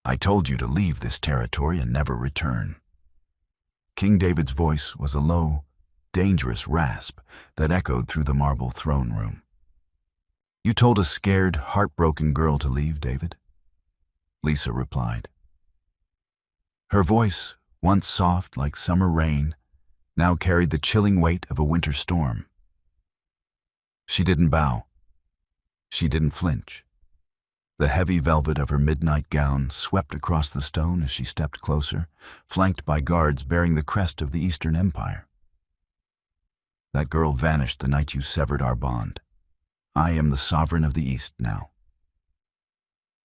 I told you to leave this territory and never return. King David's voice was a low, dangerous rasp that echoed through the marble throne room. You told a scared, heartbroken girl to leave, David? Lisa replied. Her voice, once soft like summer rain, now carried the chilling weight of a winter storm. She didn't bow. She didn't flinch. The heavy velvet of her midnight gown swept across the stone as she stepped closer, flanked by guards bearing the crest of the Eastern Empire. That girl vanished the night you severed our bond. I am the sovereign of the East now.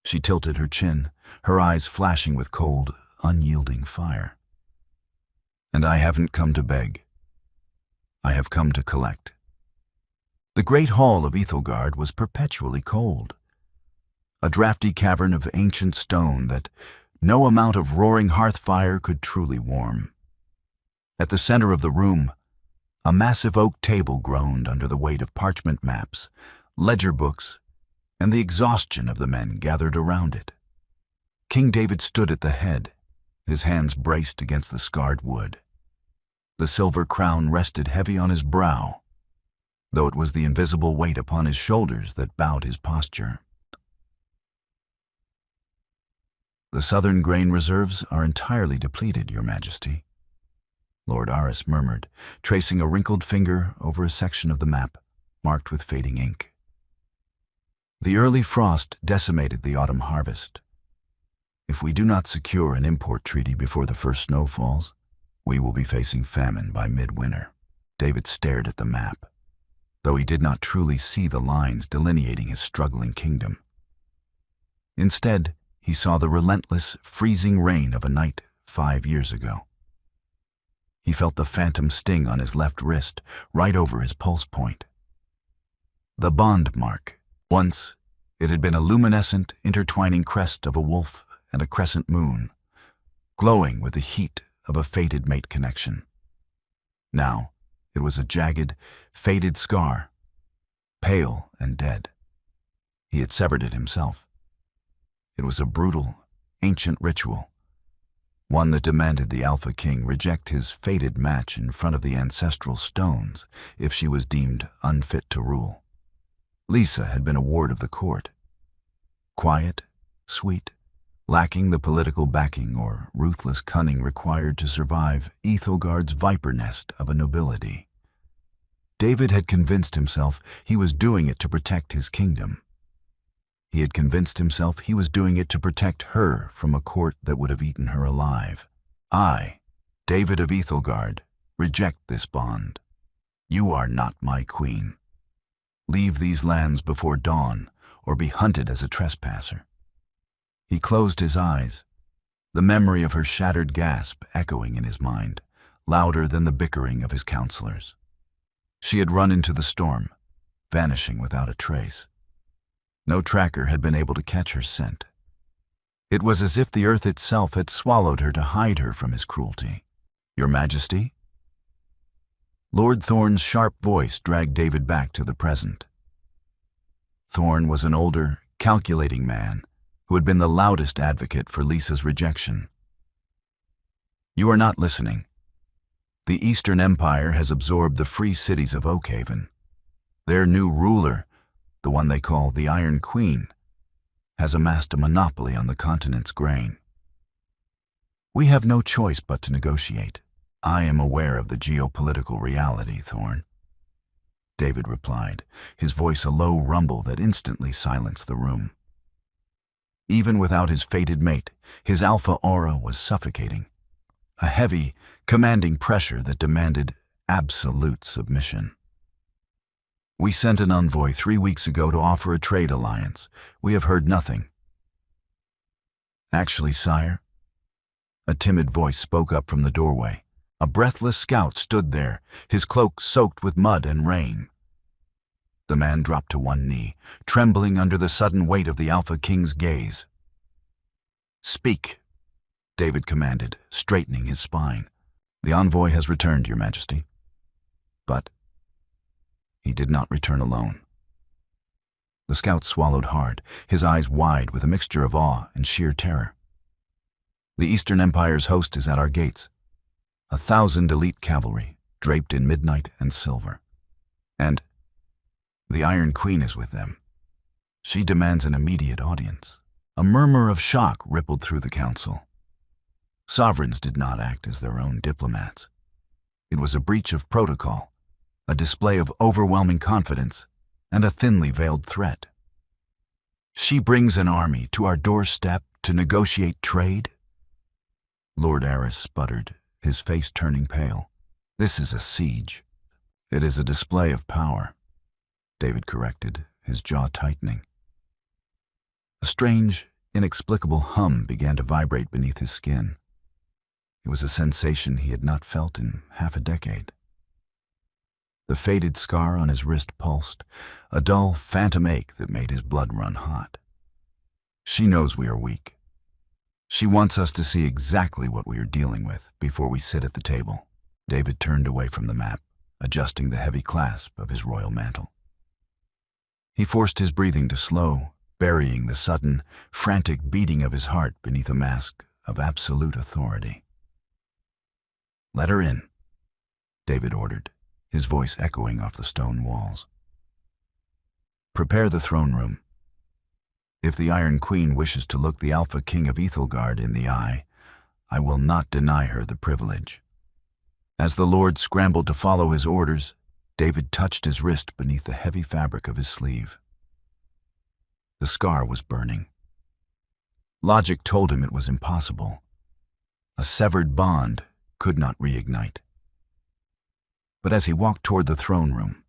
She tilted her chin, her eyes flashing with cold, unyielding fire. And I haven't come to beg. I have come to collect. The great hall of Ethelgard was perpetually cold. A drafty cavern of ancient stone that no amount of roaring hearth fire could truly warm. At the center of the room, a massive oak table groaned under the weight of parchment maps, ledger books, and the exhaustion of the men gathered around it. King David stood at the head, his hands braced against the scarred wood. The silver crown rested heavy on his brow, though it was the invisible weight upon his shoulders that bowed his posture. The southern grain reserves are entirely depleted, Your Majesty, Lord Aris murmured, tracing a wrinkled finger over a section of the map marked with fading ink. The early frost decimated the autumn harvest. If we do not secure an import treaty before the first snow falls, we will be facing famine by midwinter. David stared at the map, though he did not truly see the lines delineating his struggling kingdom. Instead, he saw the relentless, freezing rain of a night 5 years ago. He felt the phantom sting on his left wrist, right over his pulse point. The bond mark. Once, it had been a luminescent, intertwining crest of a wolf and a crescent moon, glowing with the heat of a fated mate connection. Now, it was a jagged, faded scar, pale and dead. He had severed it himself. It was a brutal, ancient ritual, one that demanded the Alpha King reject his fated match in front of the ancestral stones if she was deemed unfit to rule. Lisa had been a ward of the court. Quiet, sweet, lacking the political backing or ruthless cunning required to survive Ethelgard's viper nest of a nobility. David had convinced himself he was doing it to protect his kingdom. He had convinced himself he was doing it to protect her from a court that would have eaten her alive. I, David of Ethelgard, reject this bond. You are not my queen. Leave these lands before dawn, or be hunted as a trespasser. He closed his eyes, the memory of her shattered gasp echoing in his mind, louder than the bickering of his counselors. She had run into the storm, vanishing without a trace. No tracker had been able to catch her scent. It was as if the earth itself had swallowed her to hide her from his cruelty. Your Majesty? Lord Thorne's sharp voice dragged David back to the present. Thorne was an older, calculating man who had been the loudest advocate for Lisa's rejection. You are not listening. The Eastern Empire has absorbed the free cities of Oakhaven. Their new ruler, the one they call the Iron Queen, has amassed a monopoly on the continent's grain. We have no choice but to negotiate. I am aware of the geopolitical reality, Thorne, David replied, his voice a low rumble that instantly silenced the room. Even without his fated mate, his alpha aura was suffocating, a heavy, commanding pressure that demanded absolute submission. We sent an envoy 3 weeks ago to offer a trade alliance. We have heard nothing. Actually, sire, a timid voice spoke up from the doorway. A breathless scout stood there, his cloak soaked with mud and rain. The man dropped to one knee, trembling under the sudden weight of the Alpha King's gaze. Speak, David commanded, straightening his spine. The envoy has returned, Your Majesty. But he did not return alone. The scout swallowed hard, his eyes wide with a mixture of awe and sheer terror. The Eastern Empire's host is at our gates. 1,000 elite cavalry, draped in midnight and silver. And the Iron Queen is with them. She demands an immediate audience. A murmur of shock rippled through the council. Sovereigns did not act as their own diplomats. It was a breach of protocol, a display of overwhelming confidence, and a thinly veiled threat. She brings an army to our doorstep to negotiate trade? Lord Aris sputtered, his face turning pale. This is a siege. It is a display of power, David corrected, his jaw tightening. A strange, inexplicable hum began to vibrate beneath his skin. It was a sensation he had not felt in half a decade. The faded scar on his wrist pulsed, a dull, phantom ache that made his blood run hot. She knows we are weak. She wants us to see exactly what we are dealing with before we sit at the table. David turned away from the map, adjusting the heavy clasp of his royal mantle. He forced his breathing to slow, burying the sudden, frantic beating of his heart beneath a mask of absolute authority. "Let her in," David ordered, his voice echoing off the stone walls. "Prepare the throne room. If the Iron Queen wishes to look the Alpha King of Ethelgard in the eye, I will not deny her the privilege." As the Lord scrambled to follow his orders, David touched his wrist beneath the heavy fabric of his sleeve. The scar was burning. Logic told him it was impossible. A severed bond could not reignite. But as he walked toward the throne room,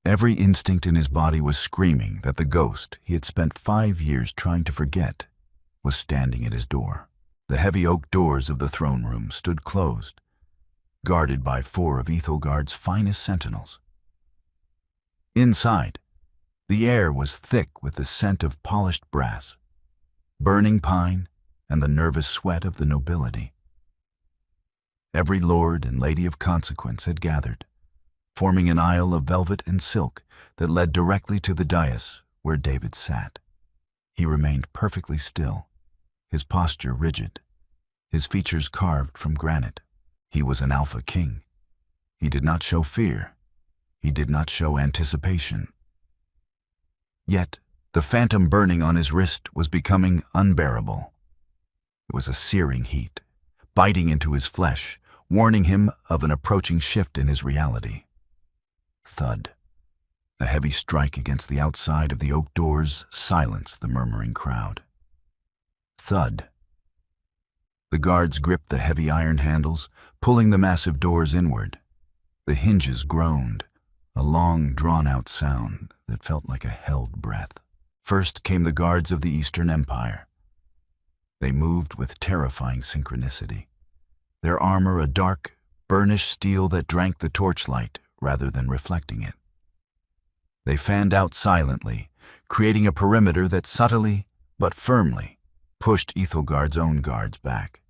every instinct in his body was screaming that the ghost he had spent 5 years trying to forget was standing at his door. The heavy oak doors of the throne room stood closed, guarded by 4 of Ethelgard's finest sentinels. Inside, the air was thick with the scent of polished brass, burning pine, and the nervous sweat of the nobility. Every lord and lady of consequence had gathered, forming an aisle of velvet and silk that led directly to the dais where David sat. He remained perfectly still, his posture rigid, his features carved from granite. He was an Alpha King. He did not show fear. He did not show anticipation. Yet, the phantom burning on his wrist was becoming unbearable. It was a searing heat, biting into his flesh, warning him of an approaching shift in his reality. Thud. A heavy strike against the outside of the oak doors silenced the murmuring crowd. Thud. The guards gripped the heavy iron handles, pulling the massive doors inward. The hinges groaned, a long, drawn-out sound that felt like a held breath. First came the guards of the Eastern Empire. They moved with terrifying synchronicity, their armor a dark, burnished steel that drank the torchlight rather than reflecting it. They fanned out silently, creating a perimeter that subtly, but firmly, pushed Ethelgard's own guards back.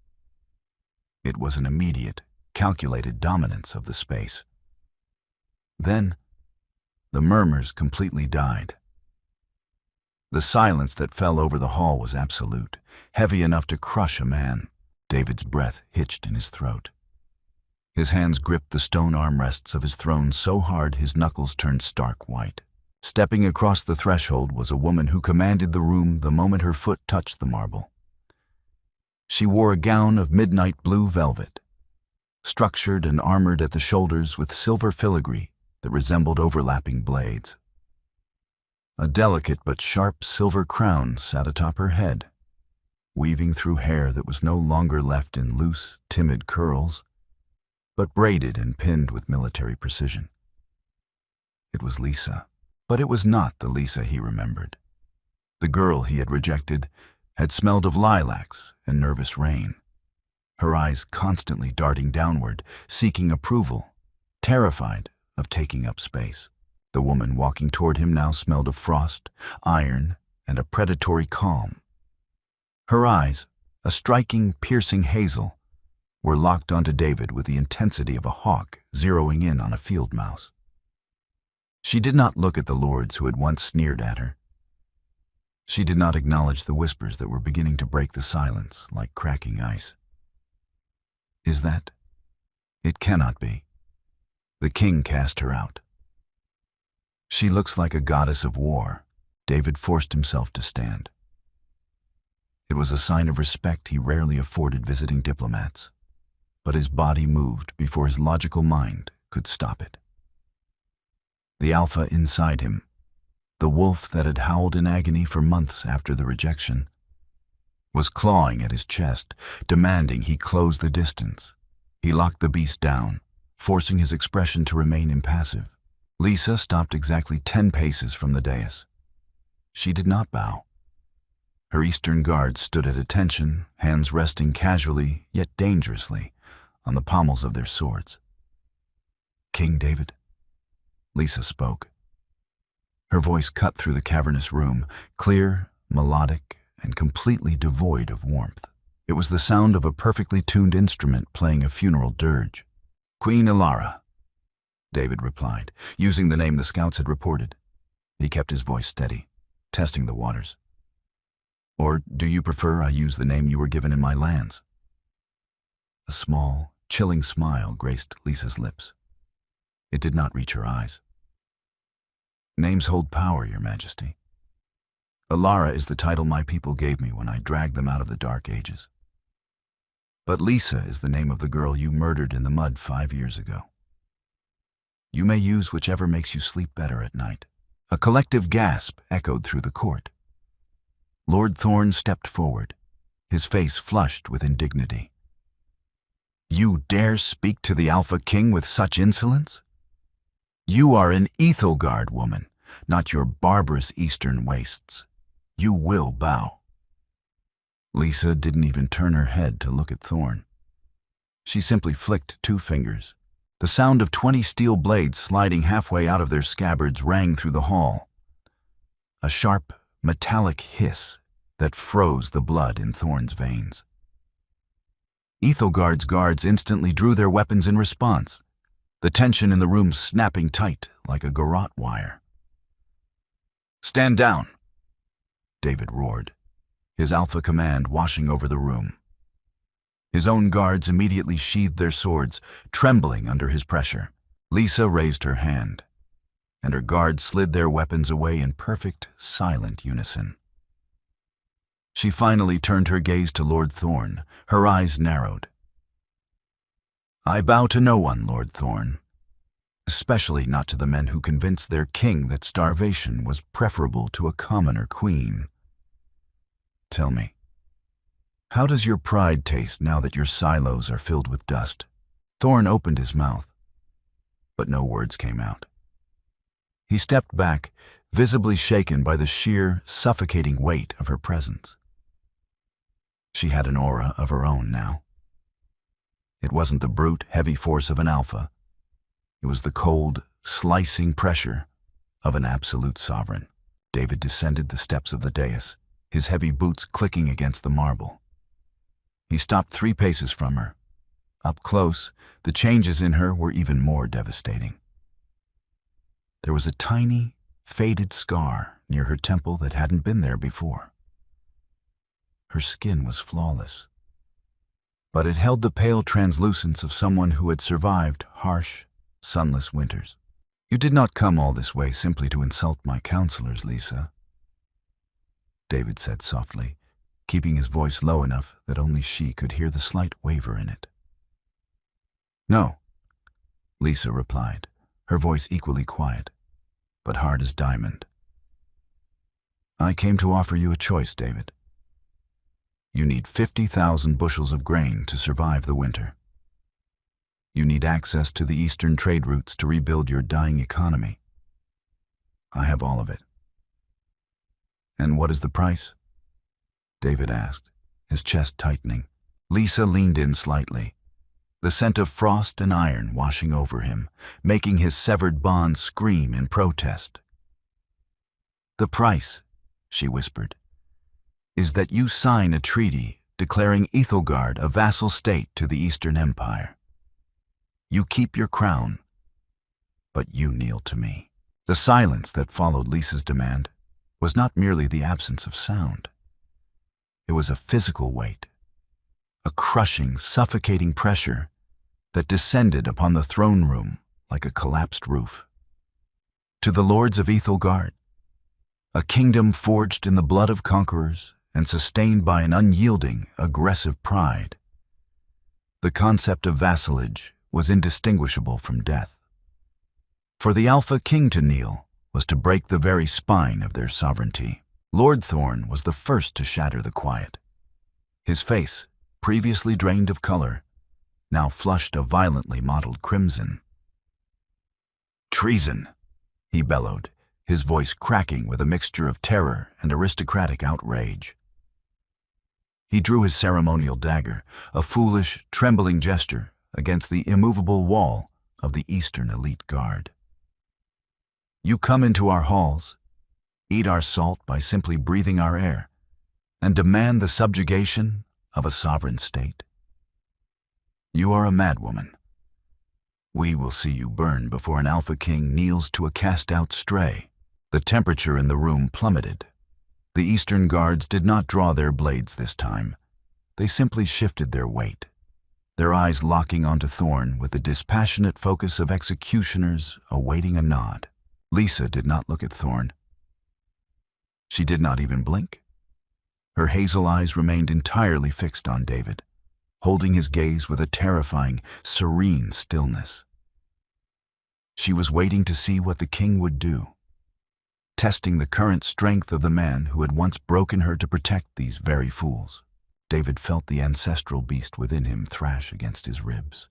It was an immediate, calculated dominance of the space. Then, the murmurs completely died. The silence that fell over the hall was absolute, heavy enough to crush a man. David's breath hitched in his throat. His hands gripped the stone armrests of his throne so hard his knuckles turned stark white. Stepping across the threshold was a woman who commanded the room the moment her foot touched the marble. She wore a gown of midnight blue velvet, structured and armored at the shoulders with silver filigree that resembled overlapping blades. A delicate but sharp silver crown sat atop her head, weaving through hair that was no longer left in loose, timid curls, but braided and pinned with military precision. It was Lisa, but it was not the Lisa he remembered. The girl he had rejected had smelled of lilacs and nervous rain, her eyes constantly darting downward, seeking approval, terrified of taking up space. The woman walking toward him now smelled of frost, iron, and a predatory calm. Her eyes, a striking, piercing hazel, were locked onto David with the intensity of a hawk zeroing in on a field mouse. She did not look at the lords who had once sneered at her. She did not acknowledge the whispers that were beginning to break the silence like cracking ice. Is that? It cannot be. The king cast her out. She looks like a goddess of war. David forced himself to stand. It was a sign of respect he rarely afforded visiting diplomats, but his body moved before his logical mind could stop it. The alpha inside him, the wolf that had howled in agony for months after the rejection, was clawing at his chest, demanding he close the distance. He locked the beast down, forcing his expression to remain impassive. Lisa stopped exactly 10 paces from the dais. She did not bow. Her Eastern guards stood at attention, hands resting casually, yet dangerously, on the pommels of their swords. "King David?" Lisa spoke. Her voice cut through the cavernous room, clear, melodic, and completely devoid of warmth. It was the sound of a perfectly tuned instrument playing a funeral dirge. "Queen Ilara," David replied, using the name the scouts had reported. He kept his voice steady, testing the waters. "Or do you prefer I use the name you were given in my lands?" A small, chilling smile graced Lisa's lips. It did not reach her eyes. "Names hold power, Your Majesty. Ilara is the title my people gave me when I dragged them out of the Dark Ages. But Lisa is the name of the girl you murdered in the mud 5 years ago. You may use whichever makes you sleep better at night." A collective gasp echoed through the court. Lord Thorne stepped forward, his face flushed with indignity. "You dare speak to the Alpha King with such insolence? You are an Ethelgard woman, not your barbarous eastern wastes. You will bow." Lisa didn't even turn her head to look at Thorne. She simply flicked 2 fingers. The sound of 20 steel blades sliding halfway out of their scabbards rang through the hall. A sharp, metallic hiss that froze the blood in Thorne's veins. Ethelgard's guards instantly drew their weapons in response, the tension in the room snapping tight like a garrote wire. "Stand down," David roared, his alpha command washing over the room. His own guards immediately sheathed their swords, trembling under his pressure. Lisa raised her hand, and her guards slid their weapons away in perfect, silent unison. She finally turned her gaze to Lord Thorne, her eyes narrowed. "I bow to no one, Lord Thorne, especially not to the men who convinced their king that starvation was preferable to a commoner queen. Tell me, how does your pride taste now that your silos are filled with dust?" Thorne opened his mouth, but no words came out. He stepped back, visibly shaken by the sheer, suffocating weight of her presence. She had an aura of her own now. It wasn't the brute, heavy force of an alpha. It was the cold, slicing pressure of an absolute sovereign. David descended the steps of the dais, his heavy boots clicking against the marble. He stopped 3 paces from her. Up close, the changes in her were even more devastating. There was a tiny, faded scar near her temple that hadn't been there before. Her skin was flawless, but it held the pale translucence of someone who had survived harsh, sunless winters. "You did not come all this way simply to insult my counselors, Lisa," David said softly, keeping his voice low enough that only she could hear the slight waver in it. "No," Lisa replied, her voice equally quiet, but hard as diamond. "I came to offer you a choice, David. You need 50,000 bushels of grain to survive the winter. You need access to the eastern trade routes to rebuild your dying economy. I have all of it." "And what is the price?" David asked, his chest tightening. Lisa leaned in slightly, the scent of frost and iron washing over him, making his severed bond scream in protest. "The price," she whispered, "is that you sign a treaty declaring Ethelgard a vassal state to the Eastern Empire. You keep your crown, but you kneel to me." The silence that followed Lisa's demand was not merely the absence of sound. It was a physical weight, a crushing, suffocating pressure that descended upon the throne room like a collapsed roof. To the lords of Ethelgard, a kingdom forged in the blood of conquerors and sustained by an unyielding, aggressive pride, the concept of vassalage was indistinguishable from death. For the Alpha King to kneel was to break the very spine of their sovereignty. Lord Thorn was the first to shatter the quiet. His face, previously drained of color, now flushed a violently mottled crimson. "Treason!" he bellowed, his voice cracking with a mixture of terror and aristocratic outrage. He drew his ceremonial dagger, a foolish, trembling gesture, against the immovable wall of the Eastern elite guard. "You come into our halls, eat our salt by simply breathing our air, and demand the subjugation of a sovereign state? You are a madwoman. We will see you burn before an Alpha King kneels to a cast-out stray." The temperature in the room plummeted. The Eastern guards did not draw their blades this time. They simply shifted their weight, their eyes locking onto Thorn with the dispassionate focus of executioners awaiting a nod. Lisa did not look at Thorn. She did not even blink. Her hazel eyes remained entirely fixed on David, holding his gaze with a terrifying, serene stillness. She was waiting to see what the king would do, testing the current strength of the man who had once broken her to protect these very fools. David felt the ancestral beast within him thrash against his ribs.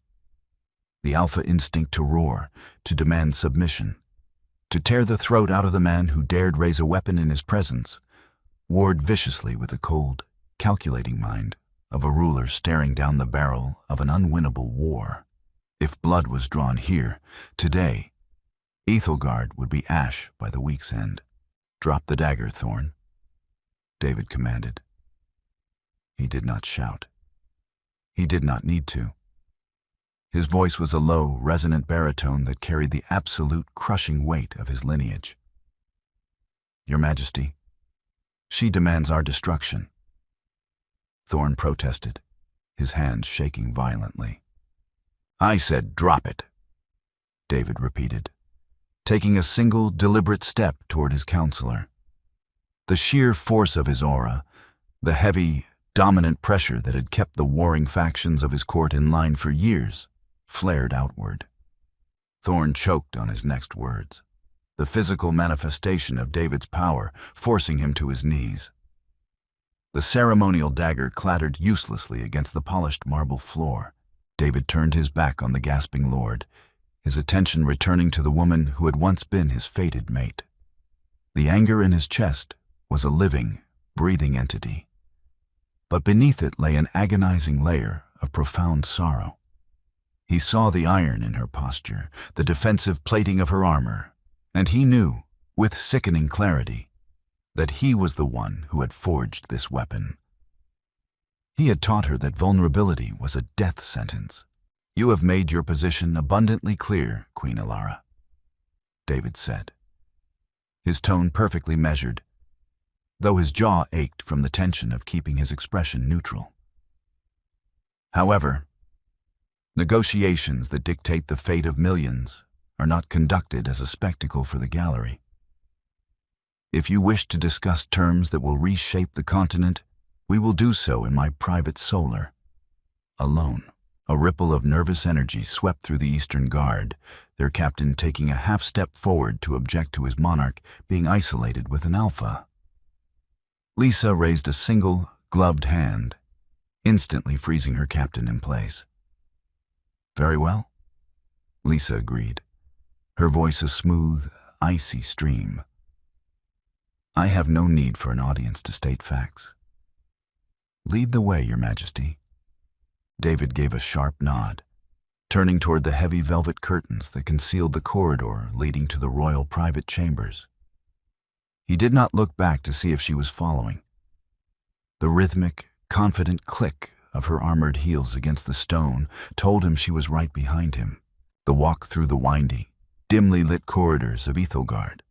The alpha instinct to roar, to demand submission, to tear the throat out of the man who dared raise a weapon in his presence, warred viciously with the cold, calculating mind of a ruler staring down the barrel of an unwinnable war. If blood was drawn here, today, Ethelgard would be ash by the week's end. "Drop the dagger, Thorn," David commanded. He did not shout. He did not need to. His voice was a low, resonant baritone that carried the absolute crushing weight of his lineage. "Your Majesty, she demands our destruction," Thorn protested, his hands shaking violently. "I said drop it," David repeated, taking a single, deliberate step toward his counselor. The sheer force of his aura, the heavy, dominant pressure that had kept the warring factions of his court in line for years, flared outward. Thorn choked on his next words, the physical manifestation of David's power forcing him to his knees. The ceremonial dagger clattered uselessly against the polished marble floor. David turned his back on the gasping lord, his attention returning to the woman who had once been his fated mate. The anger in his chest was a living, breathing entity, but beneath it lay an agonizing layer of profound sorrow. He saw the iron in her posture, the defensive plating of her armor, and he knew, with sickening clarity, that he was the one who had forged this weapon. He had taught her that vulnerability was a death sentence. "You have made your position abundantly clear, Queen Alara," David said, his tone perfectly measured, though his jaw ached from the tension of keeping his expression neutral. "However, negotiations that dictate the fate of millions are not conducted as a spectacle for the gallery. If you wish to discuss terms that will reshape the continent, we will do so in my private solar, alone." A ripple of nervous energy swept through the Eastern Guard, their captain taking a half-step forward to object to his monarch being isolated with an alpha. Lisa raised a single, gloved hand, instantly freezing her captain in place. "Very well," Lisa agreed, her voice a smooth, icy stream. "I have no need for an audience to state facts. Lead the way, Your Majesty." David gave a sharp nod, turning toward the heavy velvet curtains that concealed the corridor leading to the royal private chambers. He did not look back to see if she was following. The rhythmic, confident click of her armored heels against the stone told him she was right behind him. The walk through the windy, dimly lit corridors of Ethelgard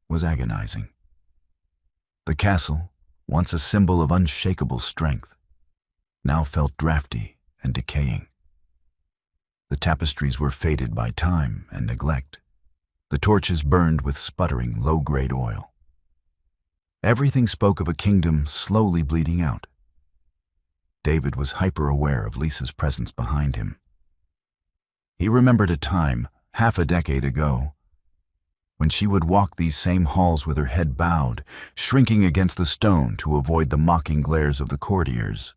was agonizing. The castle, once a symbol of unshakable strength, now felt drafty and decaying. The tapestries were faded by time and neglect. The torches burned with sputtering, low-grade oil. Everything spoke of a kingdom slowly bleeding out. David was hyper-aware of Lisa's presence behind him. He remembered a time, half a decade ago, when she would walk these same halls with her head bowed, shrinking against the stone to avoid the mocking glares of the courtiers,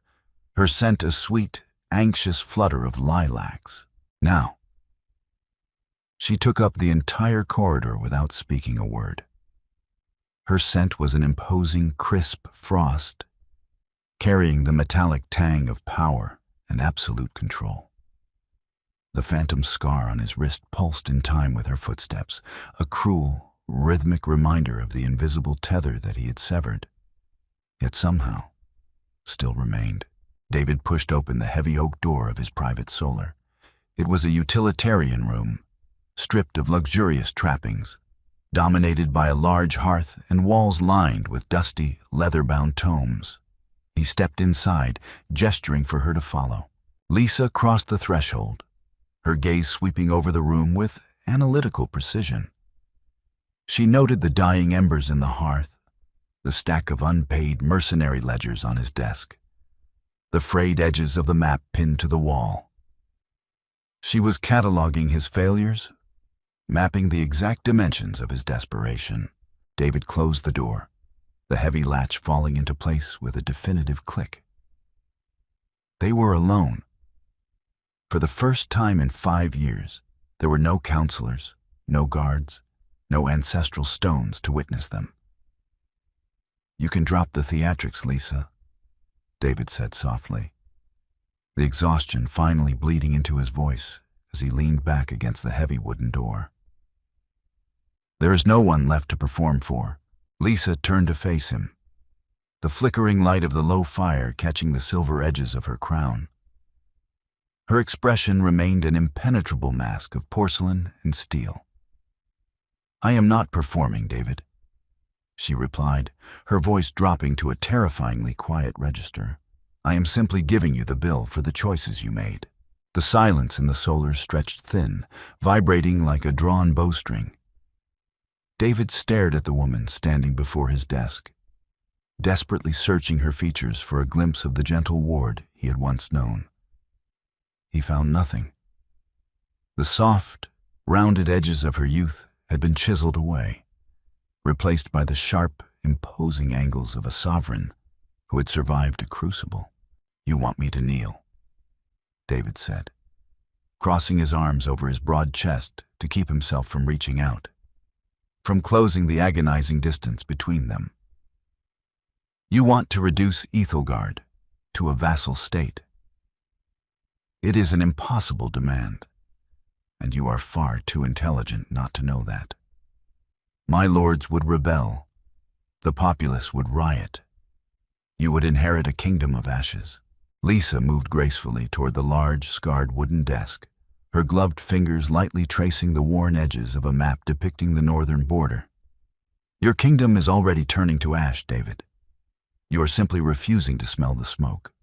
her scent a sweet, anxious flutter of lilacs. Now, she took up the entire corridor without speaking a word. Her scent was an imposing, crisp frost, carrying the metallic tang of power and absolute control. The phantom scar on his wrist pulsed in time with her footsteps, a cruel, rhythmic reminder of the invisible tether that he had severed, yet somehow still remained. David pushed open the heavy oak door of his private solar. It was a utilitarian room, stripped of luxurious trappings, dominated by a large hearth and walls lined with dusty, leather-bound tomes. He stepped inside, gesturing for her to follow. Lisa crossed the threshold, her gaze sweeping over the room with analytical precision. She noted the dying embers in the hearth, the stack of unpaid mercenary ledgers on his desk, the frayed edges of the map pinned to the wall. She was cataloging his failures, mapping the exact dimensions of his desperation. David closed the door, the heavy latch falling into place with a definitive click. They were alone. For the first time in 5 years, there were no counselors, no guards, no ancestral stones to witness them. "You can drop the theatrics, Lisa," David said softly, the exhaustion finally bleeding into his voice as he leaned back against the heavy wooden door. "There is no one left to perform for." Lisa turned to face him, the flickering light of the low fire catching the silver edges of her crown. Her expression remained an impenetrable mask of porcelain and steel. "I am not performing, David," she replied, her voice dropping to a terrifyingly quiet register. "I am simply giving you the bill for the choices you made." The silence in the solar stretched thin, vibrating like a drawn bowstring. David stared at the woman standing before his desk, desperately searching her features for a glimpse of the gentle ward he had once known. He found nothing. The soft, rounded edges of her youth had been chiseled away, replaced by the sharp, imposing angles of a sovereign who had survived a crucible. "You want me to kneel," David said, crossing his arms over his broad chest to keep himself from reaching out, from closing the agonizing distance between them. "You want to reduce Ethelgard to a vassal state. It is an impossible demand, and you are far too intelligent not to know that. My lords would rebel, the populace would riot. You would inherit a kingdom of ashes." Lisa moved gracefully toward the large, scarred wooden desk, her gloved fingers lightly tracing the worn edges of a map depicting the northern border. "Your kingdom is already turning to ash, David. You are simply refusing to smell the smoke."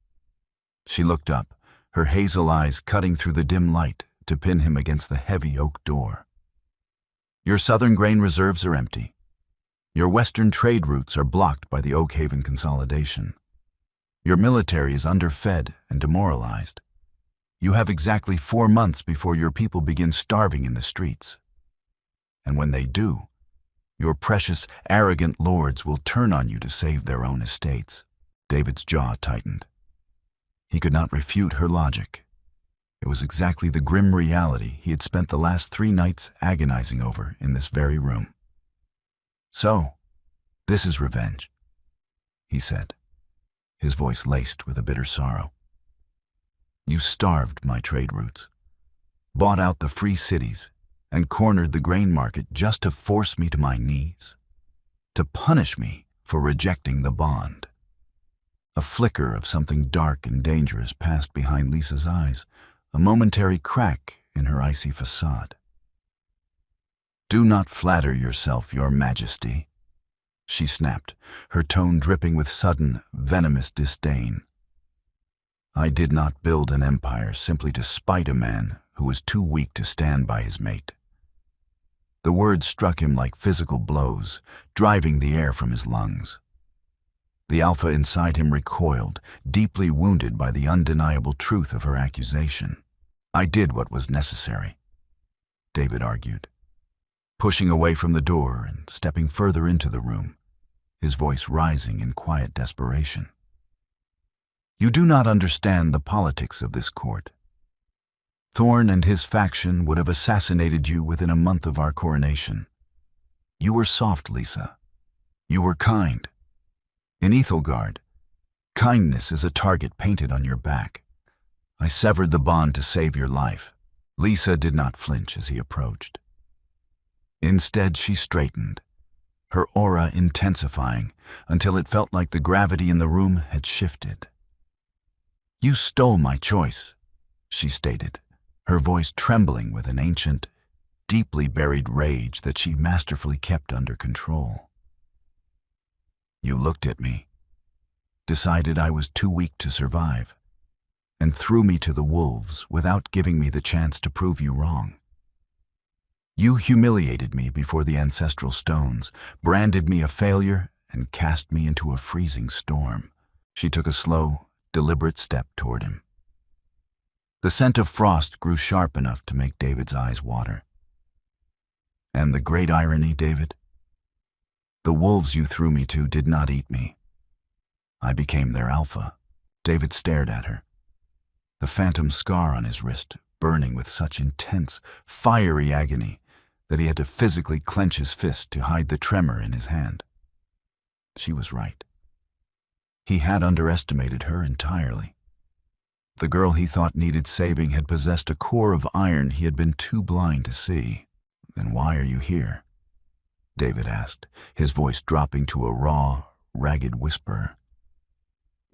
She looked up, her hazel eyes cutting through the dim light to pin him against the heavy oak door. "Your southern grain reserves are empty. Your western trade routes are blocked by the Oakhaven consolidation. Your military is underfed and demoralized. You have exactly 4 months before your people begin starving in the streets. And when they do, your precious, arrogant lords will turn on you to save their own estates." David's jaw tightened. He could not refute her logic. It was exactly the grim reality he had spent the last 3 nights agonizing over in this very room. "So, this is revenge," he said, his voice laced with a bitter sorrow. "You starved my trade routes, bought out the free cities, and cornered the grain market just to force me to my knees, to punish me for rejecting the bond." A flicker of something dark and dangerous passed behind Lisa's eyes, a momentary crack in her icy facade. "Do not flatter yourself, Your Majesty," she snapped, her tone dripping with sudden, venomous disdain. I did not build an empire simply to spite a man who was too weak to stand by his mate. The words struck him like physical blows, driving the air from his lungs. The alpha inside him recoiled, deeply wounded by the undeniable truth of her accusation. I did what was necessary, David argued, pushing away from the door and stepping further into the room, his voice rising in quiet desperation. You do not understand the politics of this court. Thorn and his faction would have assassinated you within a month of our coronation. You were soft, Lisa. You were kind. In Ethelgard, kindness is a target painted on your back. I severed the bond to save your life. Lisa did not flinch as he approached. Instead, she straightened, her aura intensifying until it felt like the gravity in the room had shifted. You stole my choice, she stated, her voice trembling with an ancient, deeply buried rage that she masterfully kept under control. You looked at me, decided I was too weak to survive, and threw me to the wolves without giving me the chance to prove you wrong. You humiliated me before the ancestral stones, branded me a failure, and cast me into a freezing storm. She took a slow, deliberate step toward him. The scent of frost grew sharp enough to make David's eyes water. And the great irony, David? The wolves you threw me to did not eat me. I became their alpha. David stared at her, the phantom scar on his wrist burning with such intense, fiery agony that he had to physically clench his fist to hide the tremor in his hand. She was right. He had underestimated her entirely. The girl he thought needed saving had possessed a core of iron he had been too blind to see. Then why are you here? David asked, his voice dropping to a raw, ragged whisper.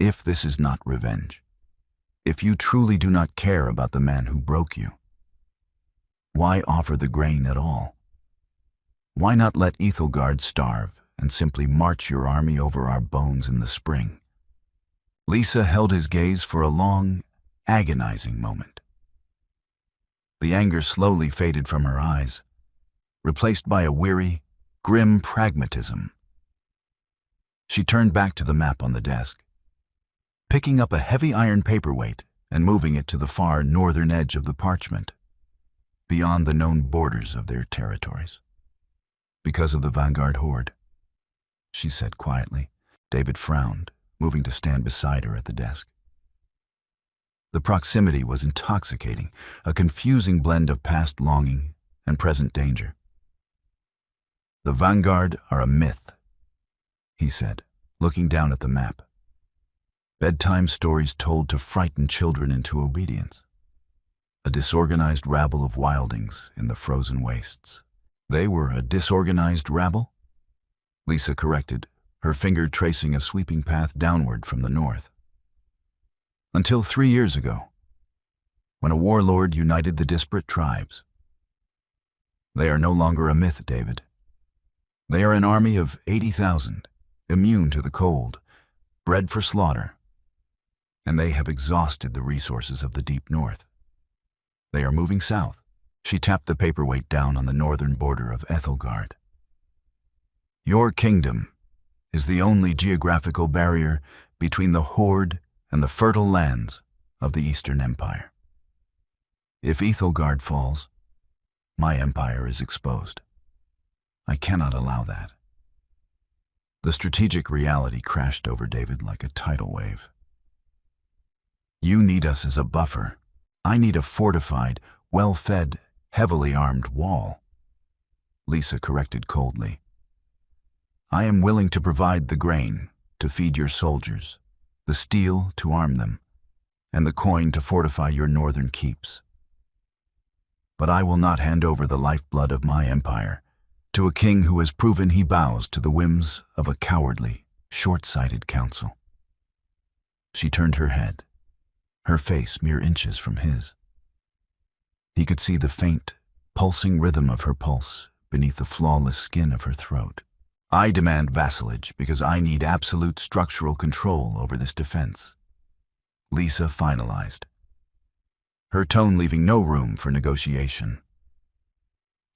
If this is not revenge, if you truly do not care about the man who broke you, why offer the grain at all? Why not let Ethelgard starve and simply march your army over our bones in the spring? Lisa held his gaze for a long, agonizing moment. The anger slowly faded from her eyes, replaced by a weary, grim pragmatism. She turned back to the map on the desk, picking up a heavy iron paperweight and moving it to the far northern edge of the parchment, beyond the known borders of their territories. Because of the vanguard horde, she said quietly. David frowned, moving to stand beside her at the desk. The proximity was intoxicating, a confusing blend of past longing and present danger. The vanguard are a myth, he said, looking down at the map. Bedtime stories told to frighten children into obedience. A disorganized rabble of wildlings in the frozen wastes. They were a disorganized rabble? Lisa corrected, her finger tracing a sweeping path downward from the north. Until 3 years ago, when a warlord united the disparate tribes. They are no longer a myth, David. They are an army of 80,000, immune to the cold, bred for slaughter, and they have exhausted the resources of the deep north. They are moving south. She tapped the paperweight down on the northern border of Ethelgard. Your kingdom is the only geographical barrier between the horde and the fertile lands of the Eastern Empire. If Ethelgard falls, my empire is exposed. I cannot allow that. The strategic reality crashed over David like a tidal wave. You need us as a buffer. I need a fortified, well-fed, heavily armed wall. Lisa corrected coldly. I am willing to provide the grain to feed your soldiers, the steel to arm them, and the coin to fortify your northern keeps. But I will not hand over the lifeblood of my empire to a king who has proven he bows to the whims of a cowardly, short-sighted council. She turned her head, her face mere inches from his. He could see the faint, pulsing rhythm of her pulse beneath the flawless skin of her throat. I demand vassalage because I need absolute structural control over this defense. Lisa finalized, her tone leaving no room for negotiation.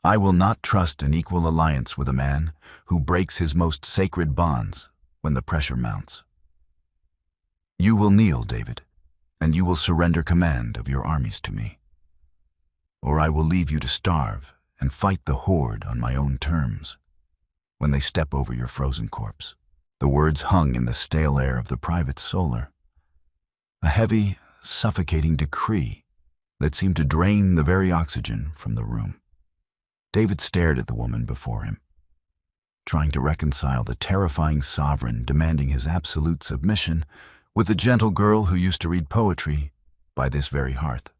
I will not trust an equal alliance with a man who breaks his most sacred bonds when the pressure mounts. You will kneel, David, and you will surrender command of your armies to me. Or I will leave you to starve and fight the horde on my own terms when they step over your frozen corpse. The words hung in the stale air of the private solar, a heavy, suffocating decree that seemed to drain the very oxygen from the room. David stared at the woman before him, trying to reconcile the terrifying sovereign demanding his absolute submission with the gentle girl who used to read poetry by this very hearth.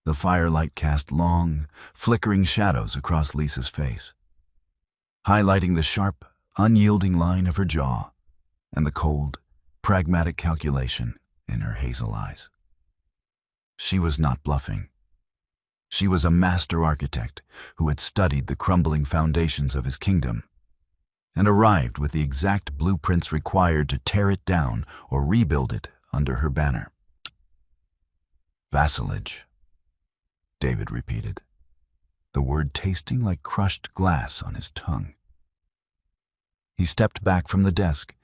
The firelight cast long, flickering shadows across Lisa's face, highlighting the sharp, unyielding line of her jaw and the cold, pragmatic calculation in her hazel eyes. She was not bluffing. She was a master architect who had studied the crumbling foundations of his kingdom and arrived with the exact blueprints required to tear it down or rebuild it under her banner. Vassalage, David repeated, the word tasting like crushed glass on his tongue. He stepped back from the desk,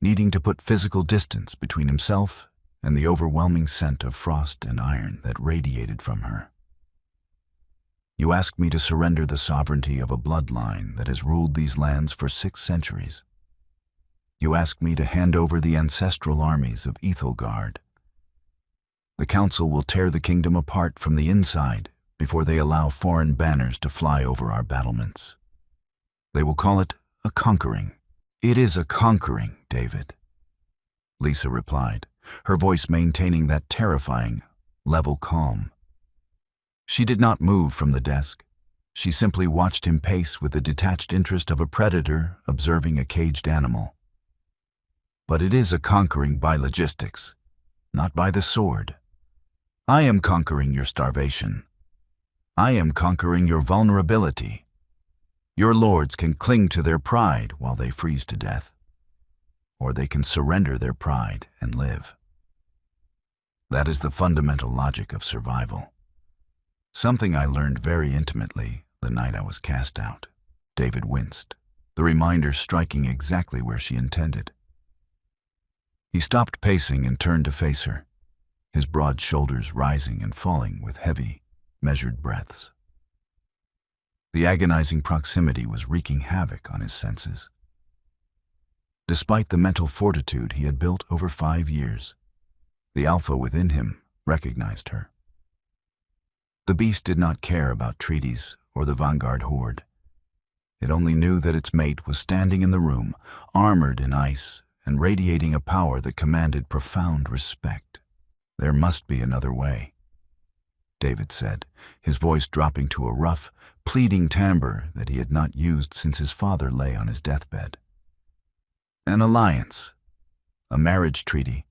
needing to put physical distance between himself and the overwhelming scent of frost and iron that radiated from her. You asked me to surrender the sovereignty of a bloodline that has ruled these lands for 6 centuries. You asked me to hand over the ancestral armies of Ethelgard. The council will tear the kingdom apart from the inside before they allow foreign banners to fly over our battlements. They will call it a conquering. It is a conquering, David, Lisa replied, her voice maintaining that terrifying, level calm. She did not move from the desk. She simply watched him pace with the detached interest of a predator observing a caged animal. But it is a conquering by logistics, not by the sword. I am conquering your starvation. I am conquering your vulnerability. Your lords can cling to their pride while they freeze to death, or they can surrender their pride and live. That is the fundamental logic of survival. Something I learned very intimately the night I was cast out. David winced, the reminder striking exactly where she intended. He stopped pacing and turned to face her, his broad shoulders rising and falling with heavy, measured breaths. The agonizing proximity was wreaking havoc on his senses. Despite the mental fortitude he had built over 5 years, the alpha within him recognized her. The beast did not care about treaties or the vanguard horde. It only knew that its mate was standing in the room, armored in ice and radiating a power that commanded profound respect. There must be another way, David said, his voice dropping to a rough, pleading timbre that he had not used since his father lay on his deathbed. An alliance, a marriage treaty,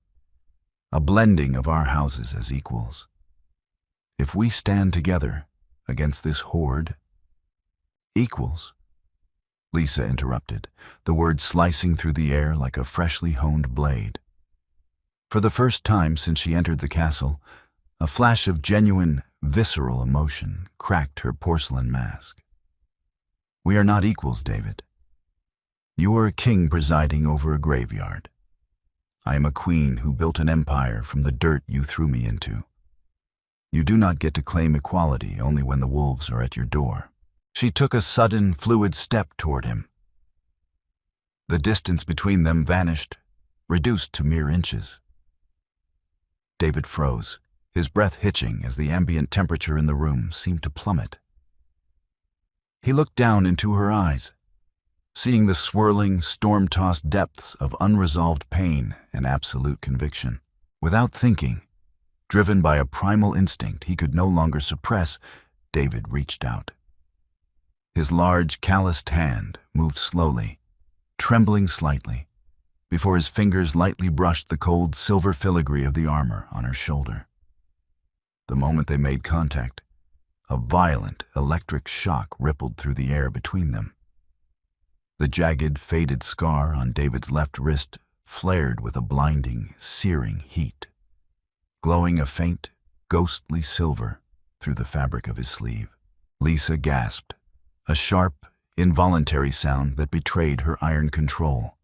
a blending of our houses as equals. If we stand together against this horde, equals, Lisa interrupted, the word slicing through the air like a freshly honed blade. For the first time since she entered the castle, a flash of genuine, visceral emotion cracked her porcelain mask. We are not equals, David. You are a king presiding over a graveyard. I am a queen who built an empire from the dirt you threw me into. You do not get to claim equality only when the wolves are at your door. She took a sudden, fluid step toward him. The distance between them vanished, reduced to mere inches. David froze, his breath hitching as the ambient temperature in the room seemed to plummet. He looked down into her eyes, seeing the swirling, storm-tossed depths of unresolved pain and absolute conviction. Without thinking, driven by a primal instinct he could no longer suppress, David reached out. His large, calloused hand moved slowly, trembling slightly, before his fingers lightly brushed the cold silver filigree of the armor on her shoulder. The moment they made contact, a violent electric shock rippled through the air between them. The jagged, faded scar on David's left wrist flared with a blinding, searing heat. glowing a faint, ghostly silver through the fabric of his sleeve. Lisa gasped, a sharp, involuntary sound that betrayed her iron control.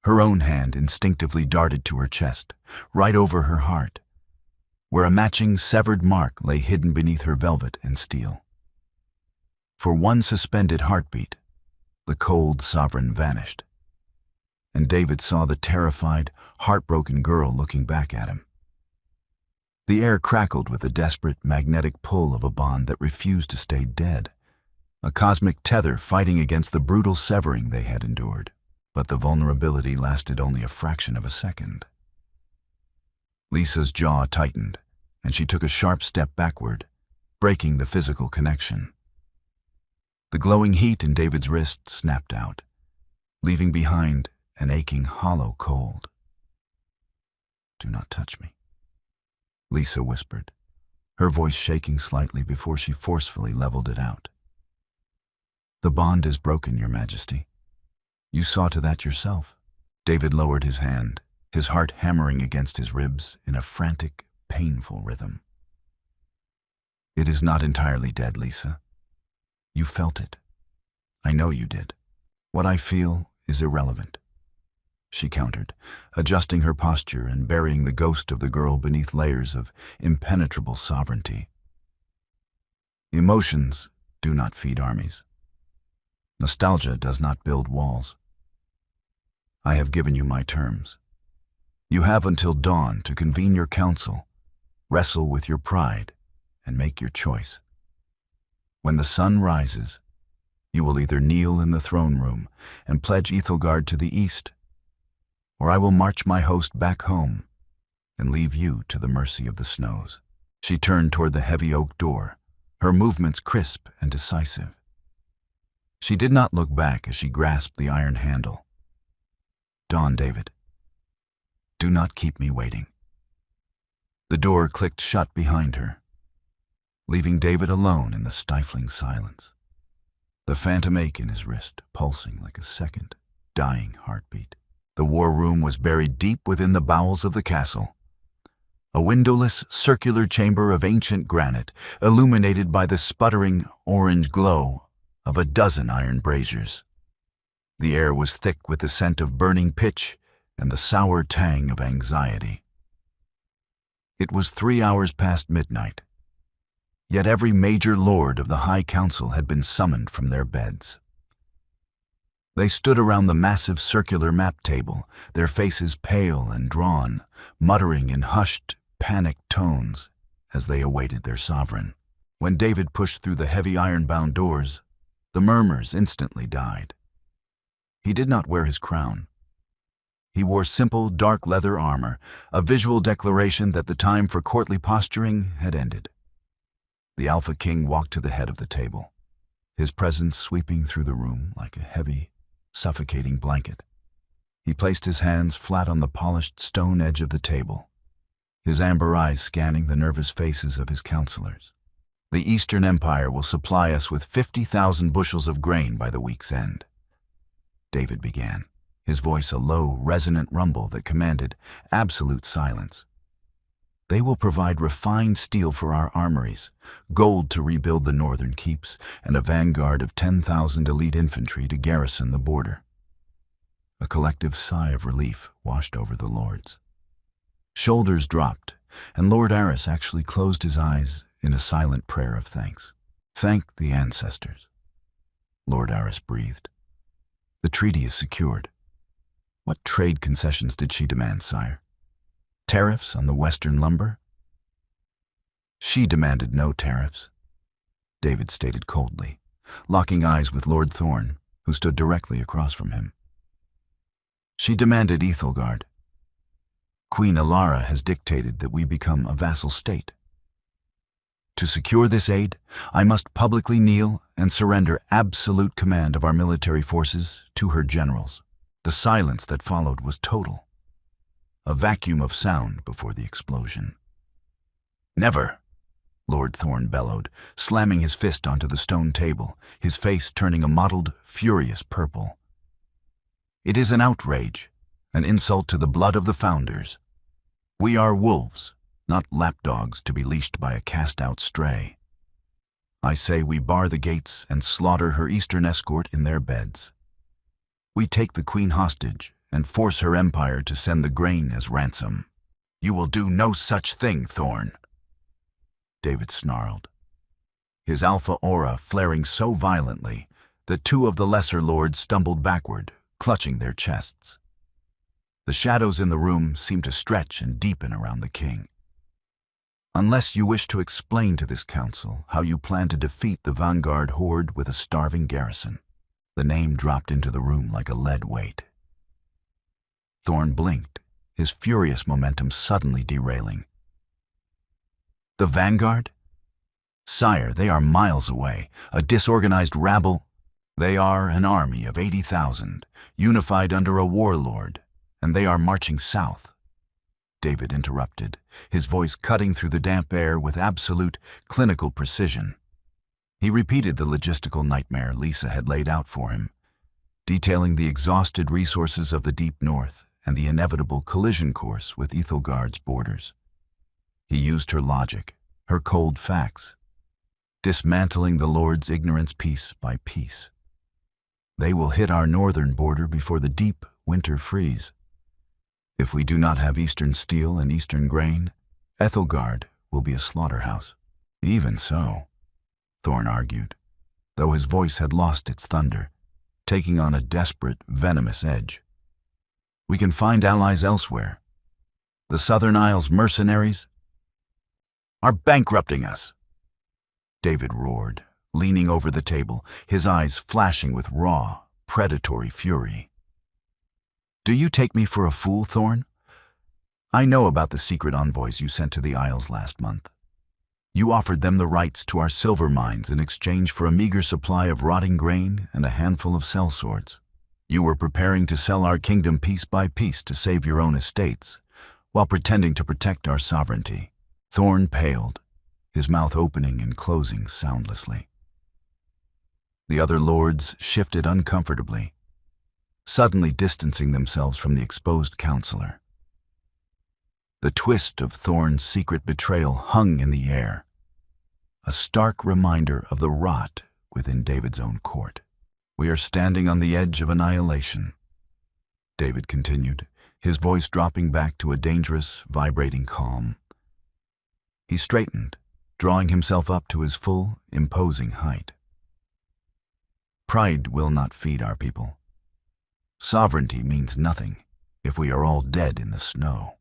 Her own hand instinctively darted to her chest, right over her heart, where a matching severed mark lay hidden beneath her velvet and steel. For one suspended heartbeat, the cold sovereign vanished, and David saw the terrified, heartbroken girl looking back at him. The air crackled with the desperate, magnetic pull of a bond that refused to stay dead, a cosmic tether fighting against the brutal severing they had endured. But the vulnerability lasted only a fraction of a second. Lisa's jaw tightened, and she took a sharp step backward, breaking the physical connection. The glowing heat in David's wrist snapped out, leaving behind an aching, hollow cold. "Do not touch me," Lisa whispered, her voice shaking slightly before she forcefully leveled it out. "The bond is broken, Your Majesty. You saw to that yourself." David lowered his hand, his heart hammering against his ribs in a frantic, painful rhythm. "It is not entirely dead, Lisa. You felt it. I know you did. What I feel is irrelevant," she countered, adjusting her posture and burying the ghost of the girl beneath layers of impenetrable sovereignty. "Emotions do not feed armies. Nostalgia does not build walls. I have given you my terms. You have until dawn to convene your council, wrestle with your pride, and make your choice. When the sun rises, you will either kneel in the throne room and pledge Ethelgard to the east, or I will march my host back home and leave you to the mercy of the snows." She turned toward the heavy oak door, her movements crisp and decisive. She did not look back as she grasped the iron handle. "Dawn, David. Do not keep me waiting." The door clicked shut behind her, leaving David alone in the stifling silence, the phantom ache in his wrist pulsing like a second, dying heartbeat. The war room was buried deep within the bowels of the castle, a windowless, circular chamber of ancient granite, illuminated by the sputtering orange glow of a dozen iron braziers. The air was thick with the scent of burning pitch and the sour tang of anxiety. It was 3 hours past midnight, yet every major lord of the High Council had been summoned from their beds. They stood around the massive circular map table, their faces pale and drawn, muttering in hushed, panicked tones as they awaited their sovereign. When David pushed through the heavy iron-bound doors, the murmurs instantly died. He did not wear his crown. He wore simple, dark leather armor, a visual declaration that the time for courtly posturing had ended. The Alpha King walked to the head of the table, his presence sweeping through the room like a heavy, suffocating blanket. He placed his hands flat on the polished stone edge of the table, his amber eyes scanning the nervous faces of his counselors. "The Eastern Empire will supply us with 50,000 bushels of grain by the week's end," David began, his voice a low, resonant rumble that commanded absolute silence. "They will provide refined steel for our armories, gold to rebuild the northern keeps, and a vanguard of 10,000 elite infantry to garrison the border." A collective sigh of relief washed over the lords. Shoulders dropped, and Lord Aris actually closed his eyes in a silent prayer of thanks. "Thank the ancestors," Lord Aris breathed. "The treaty is secured. What trade concessions did she demand, sire? Tariffs on the western lumber?" "She demanded no tariffs," David stated coldly, locking eyes with Lord Thorne, who stood directly across from him. "She demanded Ethelgard. Queen Alara has dictated that we become a vassal state. To secure this aid, I must publicly kneel and surrender absolute command of our military forces to her generals." The silence that followed was total, a vacuum of sound before the explosion. "Never!" Lord Thorne bellowed, slamming his fist onto the stone table, his face turning a mottled, furious purple. "It is an outrage, an insult to the blood of the founders. We are wolves, not lapdogs to be leashed by a cast-out stray. I say we bar the gates and slaughter her eastern escort in their beds. We take the queen hostage and force her empire to send the grain as ransom. You will do no such thing, Thorn. David snarled, his alpha aura flaring so violently that two of the lesser lords stumbled backward, clutching their chests. The shadows in the room seemed to stretch and deepen around the king. Unless you wish to explain to this council how you plan to defeat the vanguard horde with a starving garrison. The name dropped into the room like a lead weight. Thorn blinked, his furious momentum suddenly derailing. The vanguard? Sire, they are miles away, a disorganized rabble. They are an army of 80,000, unified under a warlord, and they are marching south. David interrupted, his voice cutting through the damp air with absolute, clinical precision. He repeated the logistical nightmare Lisa had laid out for him, detailing the exhausted resources of the deep north and the inevitable collision course with Ethelgard's borders. He used her logic, her cold facts, dismantling the Lord's ignorance piece by piece. They will hit our northern border before the deep winter freeze. If we do not have eastern steel and eastern grain, Ethelgard will be a slaughterhouse. Even so, Thorn argued, though his voice had lost its thunder, taking on a desperate, venomous edge. We can find allies elsewhere. The Southern Isles mercenaries are bankrupting us. David roared, leaning over the table, his eyes flashing with raw, predatory fury. Do you take me for a fool, Thorn? I know about the secret envoys you sent to the Isles last month. You offered them the rights to our silver mines in exchange for a meager supply of rotting grain and a handful of sellswords. You were preparing to sell our kingdom piece by piece to save your own estates, while pretending to protect our sovereignty. Thorn paled, his mouth opening and closing soundlessly. The other lords shifted uncomfortably, suddenly distancing themselves from the exposed counselor. The twist of Thorn's secret betrayal hung in the air, a stark reminder of the rot within David's own court. We are standing on the edge of annihilation, David continued, his voice dropping back to a dangerous, vibrating calm. He straightened, drawing himself up to his full, imposing height. Pride will not feed our people. Sovereignty means nothing if we are all dead in the snow.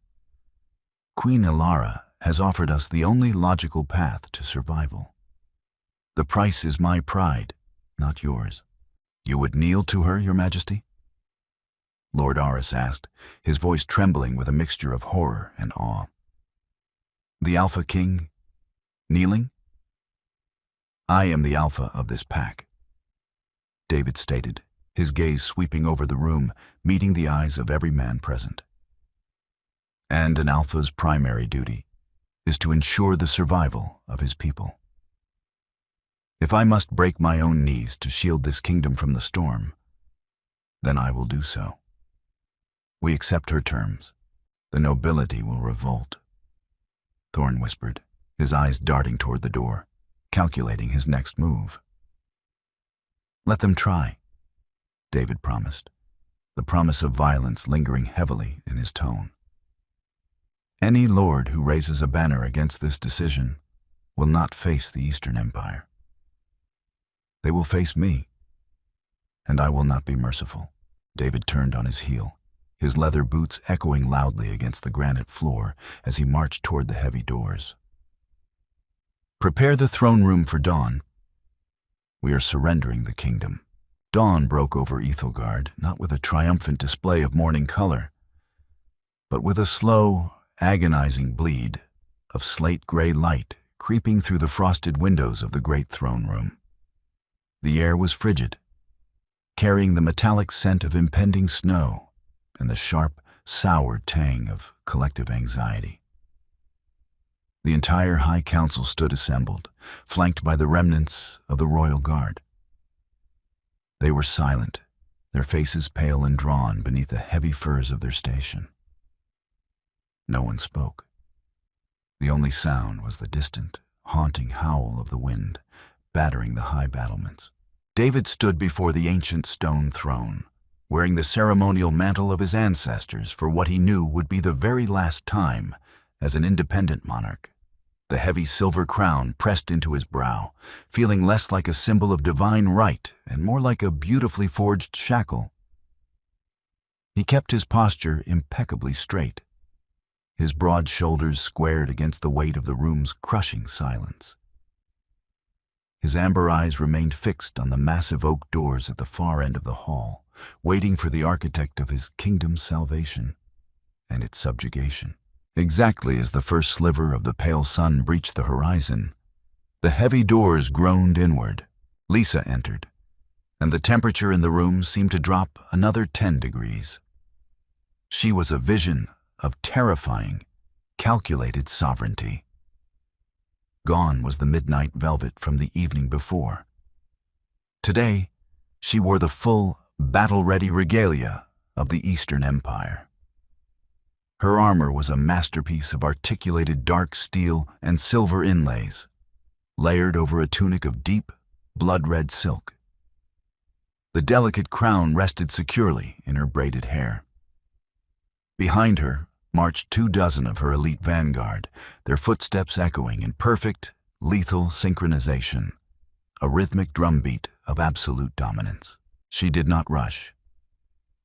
Queen Ilara has offered us the only logical path to survival. The price is my pride, not yours. You would kneel to her, Your Majesty? Lord Aris asked, his voice trembling with a mixture of horror and awe. The Alpha King, kneeling? I am the Alpha of this pack, David stated, his gaze sweeping over the room, meeting the eyes of every man present. And an Alpha's primary duty is to ensure the survival of his people. If I must break my own knees to shield this kingdom from the storm, then I will do so. We accept her terms. The nobility will revolt. Thorn whispered, his eyes darting toward the door, calculating his next move. Let them try, David promised, the promise of violence lingering heavily in his tone. Any lord who raises a banner against this decision will not face the Eastern Empire. They will face me, and I will not be merciful. David turned on his heel, his leather boots echoing loudly against the granite floor as he marched toward the heavy doors. Prepare the throne room for dawn. We are surrendering the kingdom. Dawn broke over Ethelgard, not with a triumphant display of morning color, but with a slow, agonizing bleed of slate-gray light creeping through the frosted windows of the great throne room. The air was frigid, carrying the metallic scent of impending snow and the sharp, sour tang of collective anxiety. The entire High Council stood assembled, flanked by the remnants of the royal guard. They were silent, their faces pale and drawn beneath the heavy furs of their station. No one spoke. The only sound was the distant, haunting howl of the wind, battering the high battlements. David stood before the ancient stone throne, wearing the ceremonial mantle of his ancestors for what he knew would be the very last time as an independent monarch. The heavy silver crown pressed into his brow, feeling less like a symbol of divine right and more like a beautifully forged shackle. He kept his posture impeccably straight, his broad shoulders squared against the weight of the room's crushing silence. His amber eyes remained fixed on the massive oak doors at the far end of the hall, waiting for the architect of his kingdom's salvation and its subjugation. Exactly as the first sliver of the pale sun breached the horizon, the heavy doors groaned inward. Lisa entered, and the temperature in the room seemed to drop another 10 degrees. She was a vision of terrifying, calculated sovereignty. Gone was the midnight velvet from the evening before. Today, she wore the full, battle-ready regalia of the Eastern Empire. Her armor was a masterpiece of articulated dark steel and silver inlays, layered over a tunic of deep, blood-red silk. The delicate crown rested securely in her braided hair. Behind her marched 24 of her elite vanguard, their footsteps echoing in perfect, lethal synchronization, a rhythmic drumbeat of absolute dominance. She did not rush.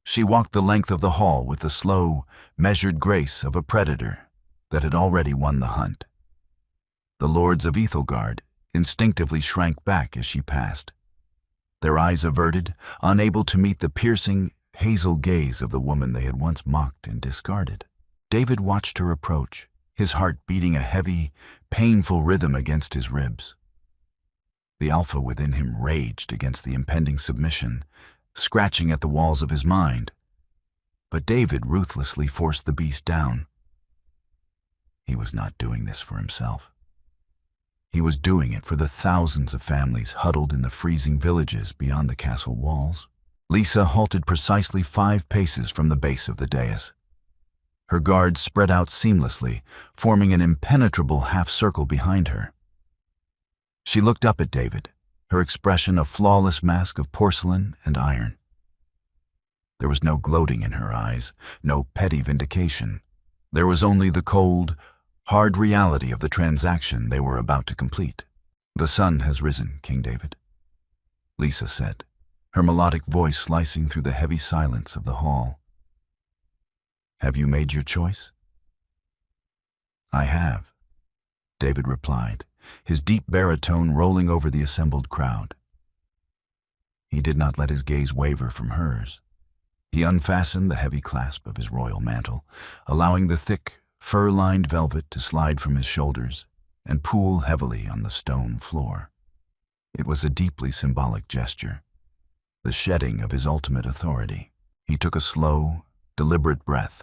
She walked the length of the hall with the slow, measured grace of a predator that had already won the hunt. The lords of Ethelgard instinctively shrank back as she passed, their eyes averted, unable to meet the piercing, hazel gaze of the woman they had once mocked and discarded. David watched her approach, his heart beating a heavy, painful rhythm against his ribs. The alpha within him raged against the impending submission, scratching at the walls of his mind. But David ruthlessly forced the beast down. He was not doing this for himself. He was doing it for the thousands of families huddled in the freezing villages beyond the castle walls. Lisa halted precisely 5 paces from the base of the dais. Her guards spread out seamlessly, forming an impenetrable half-circle behind her. She looked up at David, her expression a flawless mask of porcelain and iron. There was no gloating in her eyes, no petty vindication. There was only the cold, hard reality of the transaction they were about to complete. "The sun has risen, King David," Lisa said, her melodic voice slicing through the heavy silence of the hall. "Have you made your choice?" "I have," David replied, his deep baritone rolling over the assembled crowd. He did not let his gaze waver from hers. He unfastened the heavy clasp of his royal mantle, allowing the thick, fur-lined velvet to slide from his shoulders and pool heavily on the stone floor. It was a deeply symbolic gesture, the shedding of his ultimate authority. He took a slow, deliberate breath,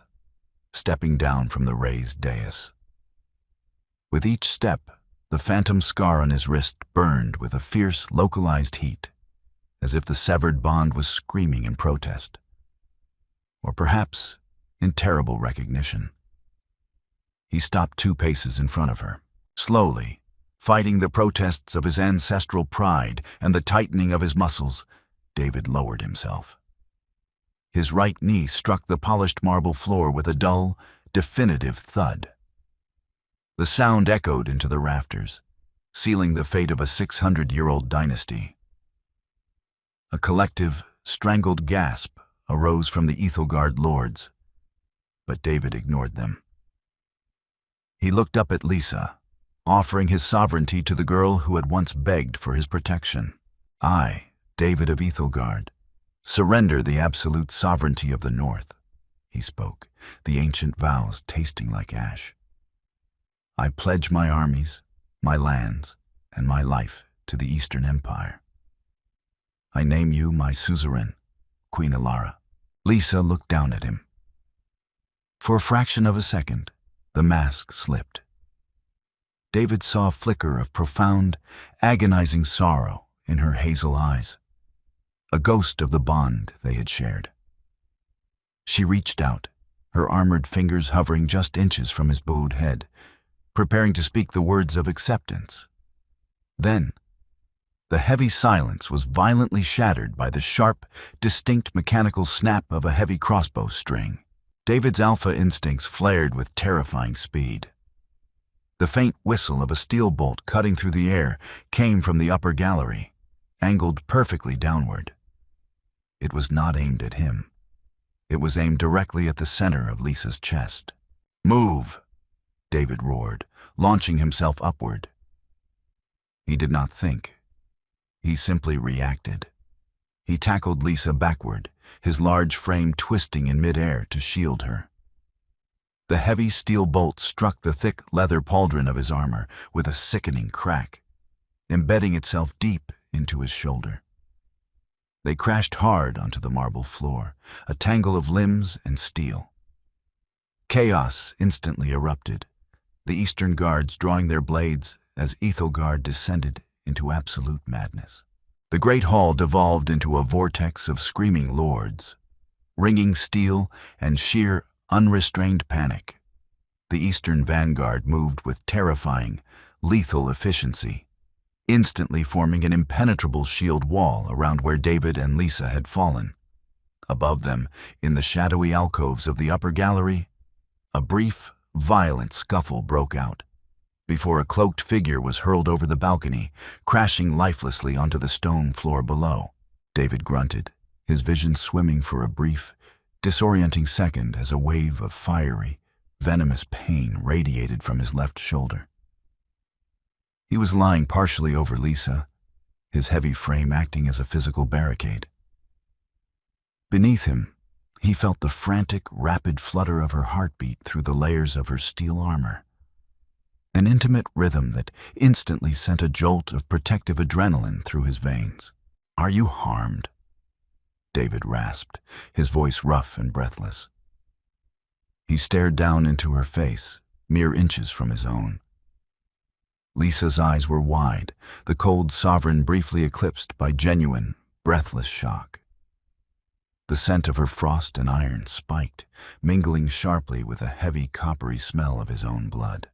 stepping down from the raised dais. With each step, the phantom scar on his wrist burned with a fierce, localized heat, as if the severed bond was screaming in protest, or perhaps in terrible recognition. He stopped 2 paces in front of her. Slowly, fighting the protests of his ancestral pride and the tightening of his muscles, David lowered himself. His right knee struck the polished marble floor with a dull, definitive thud. The sound echoed into the rafters, sealing the fate of a 600-year-old dynasty. A collective, strangled gasp arose from the Ethelgard lords, but David ignored them. He looked up at Lisa, offering his sovereignty to the girl who had once begged for his protection. "I, David of Ethelgard, surrender the absolute sovereignty of the North," he spoke, the ancient vows tasting like ash. "I pledge my armies, my lands, and my life to the Eastern Empire. I name you my suzerain, Queen Alara." Lisa looked down at him. For a fraction of a second, the mask slipped. David saw a flicker of profound, agonizing sorrow in her hazel eyes, a ghost of the bond they had shared. She reached out, her armored fingers hovering just inches from his bowed head, preparing to speak the words of acceptance. Then, the heavy silence was violently shattered by the sharp, distinct mechanical snap of a heavy crossbow string. David's alpha instincts flared with terrifying speed. The faint whistle of a steel bolt cutting through the air came from the upper gallery, angled perfectly downward. It was not aimed at him. It was aimed directly at the center of Lisa's chest. "Move!" David roared, launching himself upward. He did not think. He simply reacted. He tackled Lisa backward, his large frame twisting in midair to shield her. The heavy steel bolt struck the thick leather pauldron of his armor with a sickening crack, embedding itself deep into his shoulder. They crashed hard onto the marble floor, a tangle of limbs and steel. Chaos instantly erupted, the Eastern Guards drawing their blades as Ethelgard descended into absolute madness. The great hall devolved into a vortex of screaming lords, ringing steel and sheer, unrestrained panic. The Eastern vanguard moved with terrifying, lethal efficiency, instantly forming an impenetrable shield wall around where David and Lisa had fallen. Above them, in the shadowy alcoves of the upper gallery, a brief, violent scuffle broke out, before a cloaked figure was hurled over the balcony, crashing lifelessly onto the stone floor below. David grunted, his vision swimming for a brief, disorienting second as a wave of fiery, venomous pain radiated from his left shoulder. He was lying partially over Lisa, his heavy frame acting as a physical barricade. Beneath him, he felt the frantic, rapid flutter of her heartbeat through the layers of her steel armor, an intimate rhythm that instantly sent a jolt of protective adrenaline through his veins. "Are you harmed?" David rasped, his voice rough and breathless. He stared down into her face, mere inches from his own. Lisa's eyes were wide, the cold sovereign briefly eclipsed by genuine, breathless shock. The scent of her frost and iron spiked, mingling sharply with a heavy coppery smell of his own blood.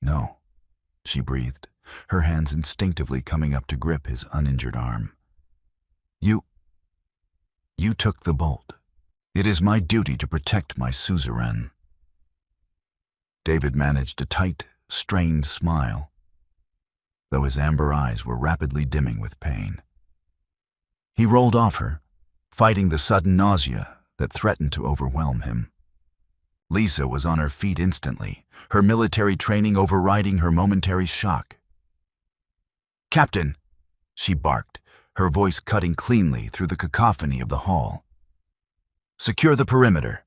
"No," she breathed, her hands instinctively coming up to grip his uninjured arm. You took the bolt. It is my duty to protect my suzerain." David managed a tight, strained smile, though his amber eyes were rapidly dimming with pain. He rolled off her, fighting the sudden nausea that threatened to overwhelm him. Lisa was on her feet instantly, her military training overriding her momentary shock. "Captain," she barked, her voice cutting cleanly through the cacophony of the hall. "Secure the perimeter.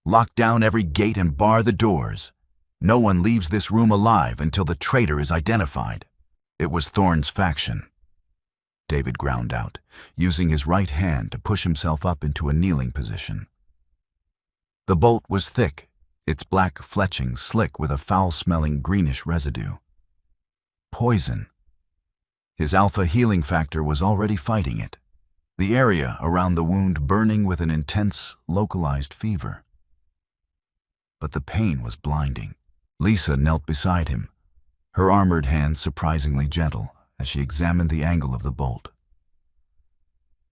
Lock down every gate and bar the doors. No one leaves this room alive until the traitor is identified." "It was Thorne's faction," David ground out, using his right hand to push himself up into a kneeling position. The bolt was thick, its black fletching slick with a foul-smelling greenish residue. Poison. His alpha healing factor was already fighting it, the area around the wound burning with an intense, localized fever. But the pain was blinding. Lisa knelt beside him, her armored hands surprisingly gentle as she examined the angle of the bolt.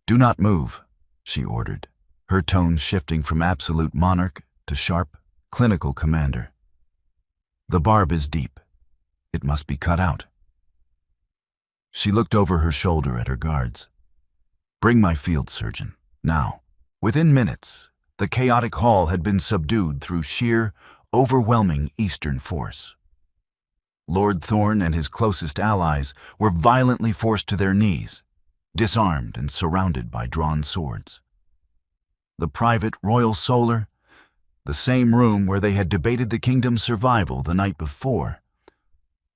"Do not move," she ordered, her tone shifting from absolute monarch to sharp, clinical commander. "The barb is deep. It must be cut out." She looked over her shoulder at her guards. "Bring my field surgeon, now." Within minutes, the chaotic hall had been subdued through sheer, overwhelming Eastern force. Lord Thorne and his closest allies were violently forced to their knees, disarmed and surrounded by drawn swords. The private Royal Solar, the same room where they had debated the kingdom's survival the night before,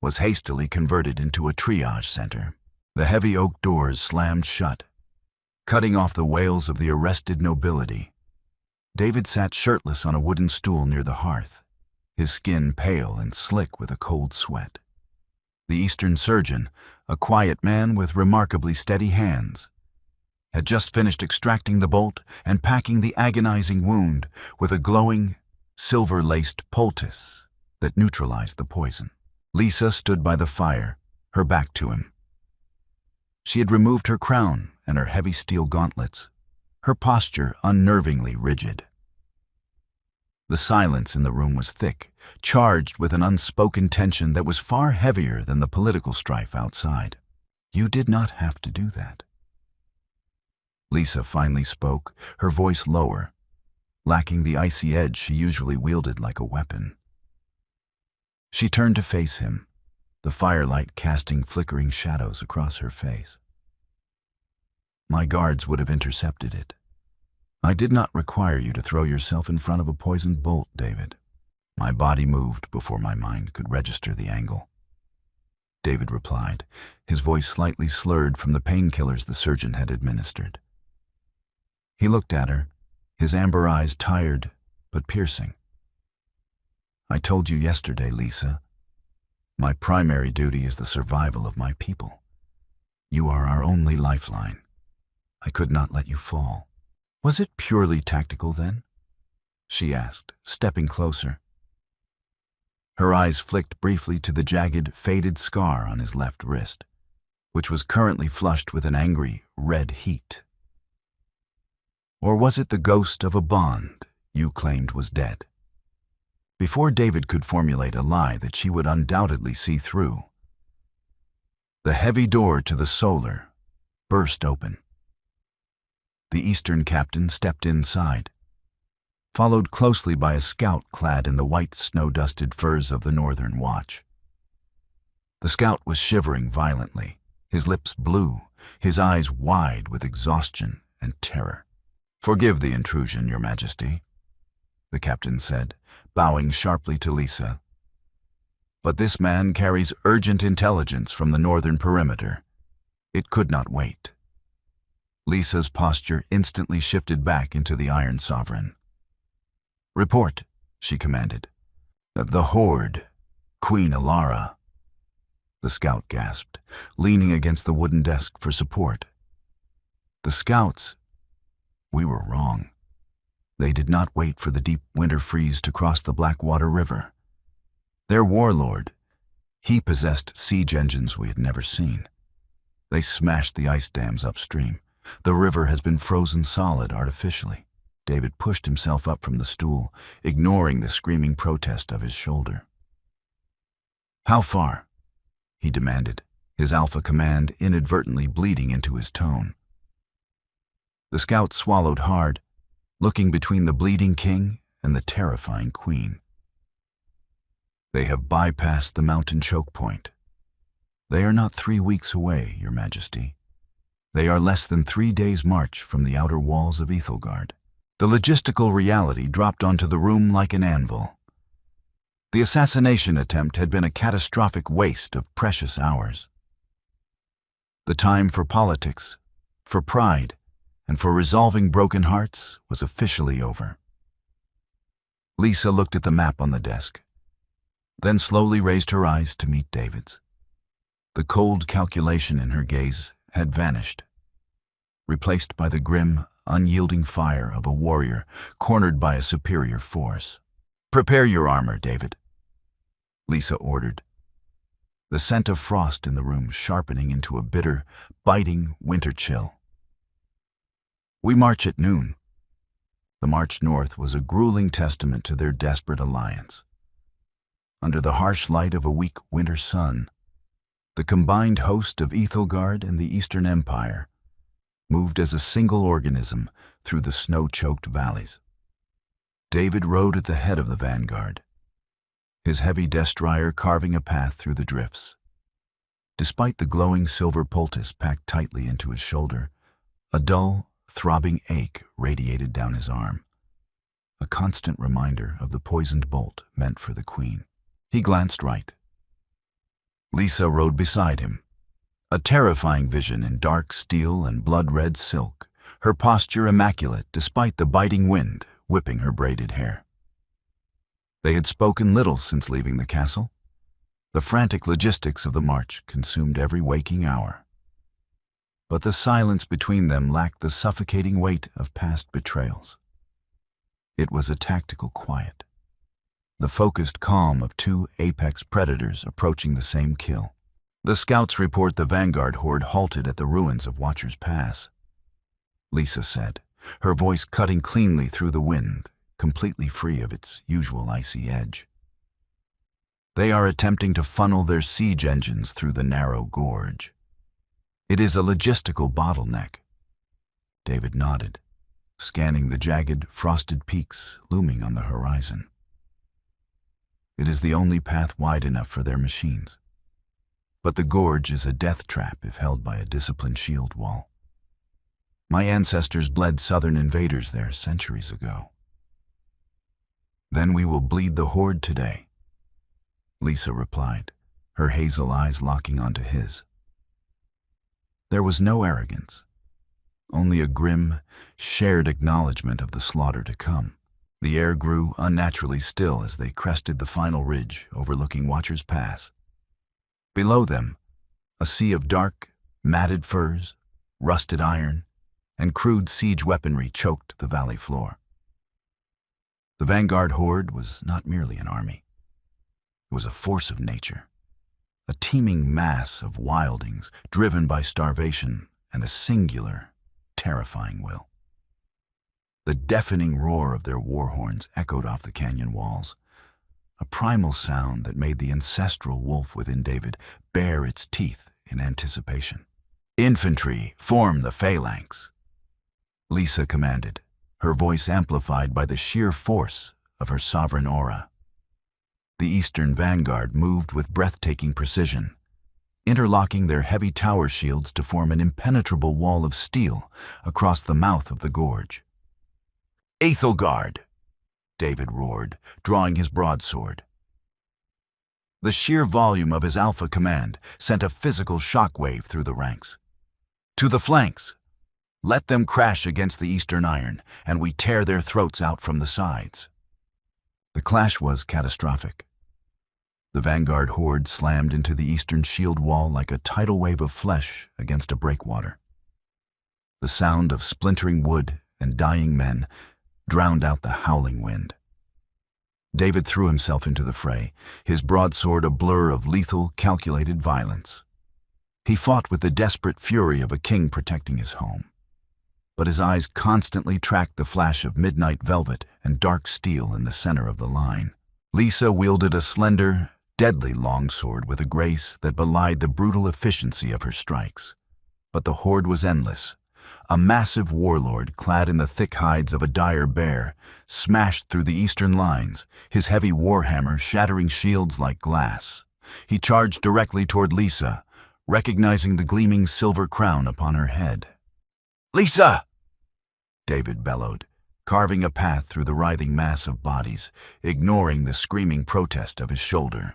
was hastily converted into a triage center. The heavy oak doors slammed shut, cutting off the wails of the arrested nobility. David sat shirtless on a wooden stool near the hearth, his skin pale and slick with a cold sweat. The Eastern surgeon, a quiet man with remarkably steady hands, had just finished extracting the bolt and packing the agonizing wound with a glowing, silver-laced poultice that neutralized the poison. Lisa stood by the fire, her back to him. She had removed her crown and her heavy steel gauntlets, her posture unnervingly rigid. The silence in the room was thick, charged with an unspoken tension that was far heavier than the political strife outside. "You did not have to do that." Lisa finally spoke, her voice lower, lacking the icy edge she usually wielded like a weapon. She turned to face him, the firelight casting flickering shadows across her face. "My guards would have intercepted it. I did not require you to throw yourself in front of a poisoned bolt, David. My body moved before my mind could register the angle." David replied, his voice slightly slurred from the painkillers the surgeon had administered. He looked at her, his amber eyes tired but piercing. "I told you yesterday, Lisa. My primary duty is the survival of my people. You are our only lifeline. I could not let you fall." "Was it purely tactical then?" she asked, stepping closer. Her eyes flicked briefly to the jagged, faded scar on his left wrist, which was currently flushed with an angry, red heat. "Or was it the ghost of a bond you claimed was dead?" Before David could formulate a lie that she would undoubtedly see through, the heavy door to the solar burst open. The Eastern captain stepped inside, followed closely by a scout clad in the white snow-dusted furs of the Northern Watch. The scout was shivering violently, his lips blue, his eyes wide with exhaustion and terror. "Forgive the intrusion, Your Majesty," the captain said, bowing sharply to Lisa. "But this man carries urgent intelligence from the northern perimeter. It could not wait." Lisa's posture instantly shifted back into the Iron Sovereign. "Report," she commanded. "The Horde, Queen Alara." The scout gasped, leaning against the wooden desk for support. "The scouts, we were wrong. They did not wait for the deep winter freeze to cross the Blackwater River. Their warlord, he possessed siege engines we had never seen. They smashed the ice dams upstream. The river has been frozen solid artificially." David pushed himself up from the stool, ignoring the screaming protest of his shoulder. "How far?" he demanded, his alpha command inadvertently bleeding into his tone. The scout swallowed hard, looking between the bleeding king and the terrifying queen. "They have bypassed the mountain choke point. They are not 3 weeks away, Your Majesty. They are less than 3 days' march from the outer walls of Ethelgard." The logistical reality dropped onto the room like an anvil. The assassination attempt had been a catastrophic waste of precious hours. The time for politics, for pride, and for resolving broken hearts was officially over. Lisa looked at the map on the desk, then slowly raised her eyes to meet David's. The cold calculation in her gaze had vanished, replaced by the grim, unyielding fire of a warrior cornered by a superior force. "Prepare your armor, David," Lisa ordered, the scent of frost in the room sharpening into a bitter, biting winter chill. "We march at noon." The march north was a grueling testament to their desperate alliance. Under the harsh light of a weak winter sun, the combined host of Ethelgard and the Eastern Empire moved as a single organism through the snow-choked valleys. David rode at the head of the vanguard, his heavy destrier carving a path through the drifts. Despite the glowing silver poultice packed tightly into his shoulder, a dull, throbbing ache radiated down his arm, a constant reminder of the poisoned bolt meant for the queen. He glanced right. Lisa rode beside him, a terrifying vision in dark steel and blood-red silk, her posture immaculate despite the biting wind whipping her braided hair. They had spoken little since leaving the castle. The frantic logistics of the march consumed every waking hour. But the silence between them lacked the suffocating weight of past betrayals. It was a tactical quiet, the focused calm of two apex predators approaching the same kill. The scouts report the vanguard horde halted at the ruins of Watcher's Pass. Lisa said, her voice cutting cleanly through the wind, completely free of its usual icy edge. They are attempting to funnel their siege engines through the narrow gorge. It is a logistical bottleneck. David nodded, scanning the jagged, frosted peaks looming on the horizon. It is the only path wide enough for their machines. But the gorge is a death trap if held by a disciplined shield wall. My ancestors bled southern invaders there centuries ago. Then we will bleed the horde today, Lisa replied, her hazel eyes locking onto his. There was no arrogance, only a grim, shared acknowledgement of the slaughter to come. The air grew unnaturally still as they crested the final ridge overlooking Watcher's Pass. Below them, a sea of dark, matted furs, rusted iron, and crude siege weaponry choked the valley floor. The vanguard horde was not merely an army. It was a force of nature, a teeming mass of wildlings driven by starvation and a singular, terrifying will. The deafening roar of their war horns echoed off the canyon walls, a primal sound that made the ancestral wolf within David bare its teeth in anticipation. "Infantry, form the phalanx," Lisa commanded, her voice amplified by the sheer force of her sovereign aura. The eastern vanguard moved with breathtaking precision, interlocking their heavy tower shields to form an impenetrable wall of steel across the mouth of the gorge. "Aethelgard!" David roared, drawing his broadsword. The sheer volume of his alpha command sent a physical shockwave through the ranks. "To the flanks! Let them crash against the eastern iron, and we tear their throats out from the sides." The clash was catastrophic. The vanguard horde slammed into the eastern shield wall like a tidal wave of flesh against a breakwater. The sound of splintering wood and dying men drowned out the howling wind. David threw himself into the fray, his broadsword a blur of lethal, calculated violence. He fought with the desperate fury of a king protecting his home, but his eyes constantly tracked the flash of midnight velvet and dark steel in the center of the line. Lisa wielded a slender, deadly longsword with a grace that belied the brutal efficiency of her strikes. But the horde was endless. A massive warlord clad in the thick hides of a dire bear smashed through the eastern lines, his heavy warhammer shattering shields like glass. He charged directly toward Lisa, recognizing the gleaming silver crown upon her head. "Lisa!" David bellowed, carving a path through the writhing mass of bodies, ignoring the screaming protest of his shoulder.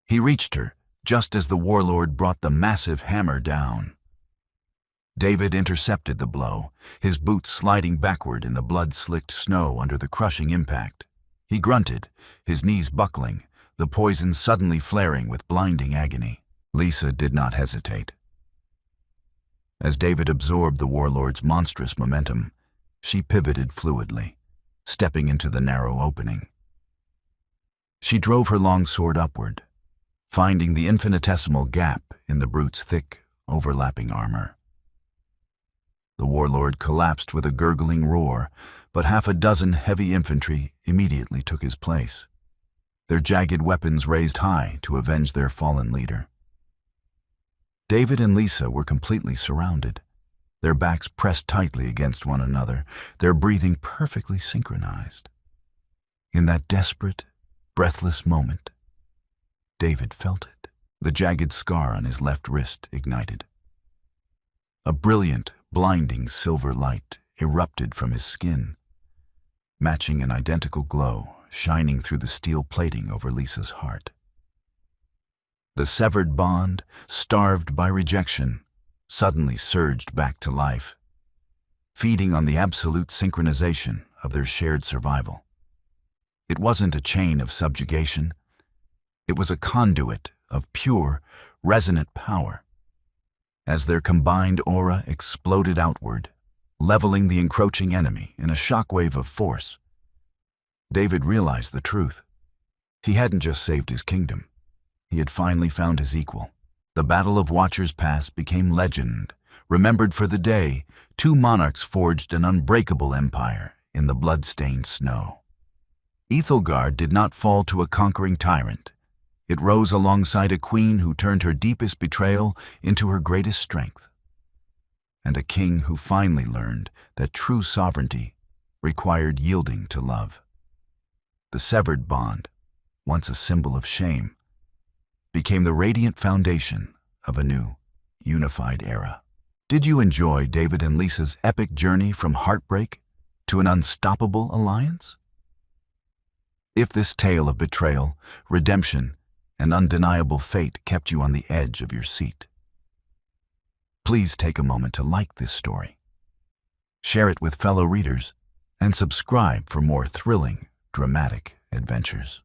He reached her just as the warlord brought the massive hammer down. David intercepted the blow, his boots sliding backward in the blood-slicked snow under the crushing impact. He grunted, his knees buckling, the poison suddenly flaring with blinding agony. Lisa did not hesitate. As David absorbed the warlord's monstrous momentum, she pivoted fluidly, stepping into the narrow opening. She drove her longsword upward, finding the infinitesimal gap in the brute's thick, overlapping armor. The warlord collapsed with a gurgling roar, but half a dozen heavy infantry immediately took his place, their jagged weapons raised high to avenge their fallen leader. David and Lisa were completely surrounded, their backs pressed tightly against one another, their breathing perfectly synchronized. In that desperate, breathless moment, David felt it. The jagged scar on his left wrist ignited. A brilliant, blinding silver light erupted from his skin, matching an identical glow shining through the steel plating over Lisa's heart. The severed bond, starved by rejection, suddenly surged back to life, feeding on the absolute synchronization of their shared survival. It wasn't a chain of subjugation. It was a conduit of pure, resonant power. As their combined aura exploded outward, leveling the encroaching enemy in a shockwave of force, David realized the truth. He hadn't just saved his kingdom. He had finally found his equal. The Battle of Watcher's Pass became legend, remembered for the day two monarchs forged an unbreakable empire in the blood-stained snow. Ethelgard did not fall to a conquering tyrant. It rose alongside a queen who turned her deepest betrayal into her greatest strength, and a king who finally learned that true sovereignty required yielding to love. The severed bond, once a symbol of shame, became the radiant foundation of a new, unified era. Did you enjoy David and Lisa's epic journey from heartbreak to an unstoppable alliance? If this tale of betrayal, redemption, and undeniable fate kept you on the edge of your seat, please take a moment to like this story, share it with fellow readers, and subscribe for more thrilling, dramatic adventures.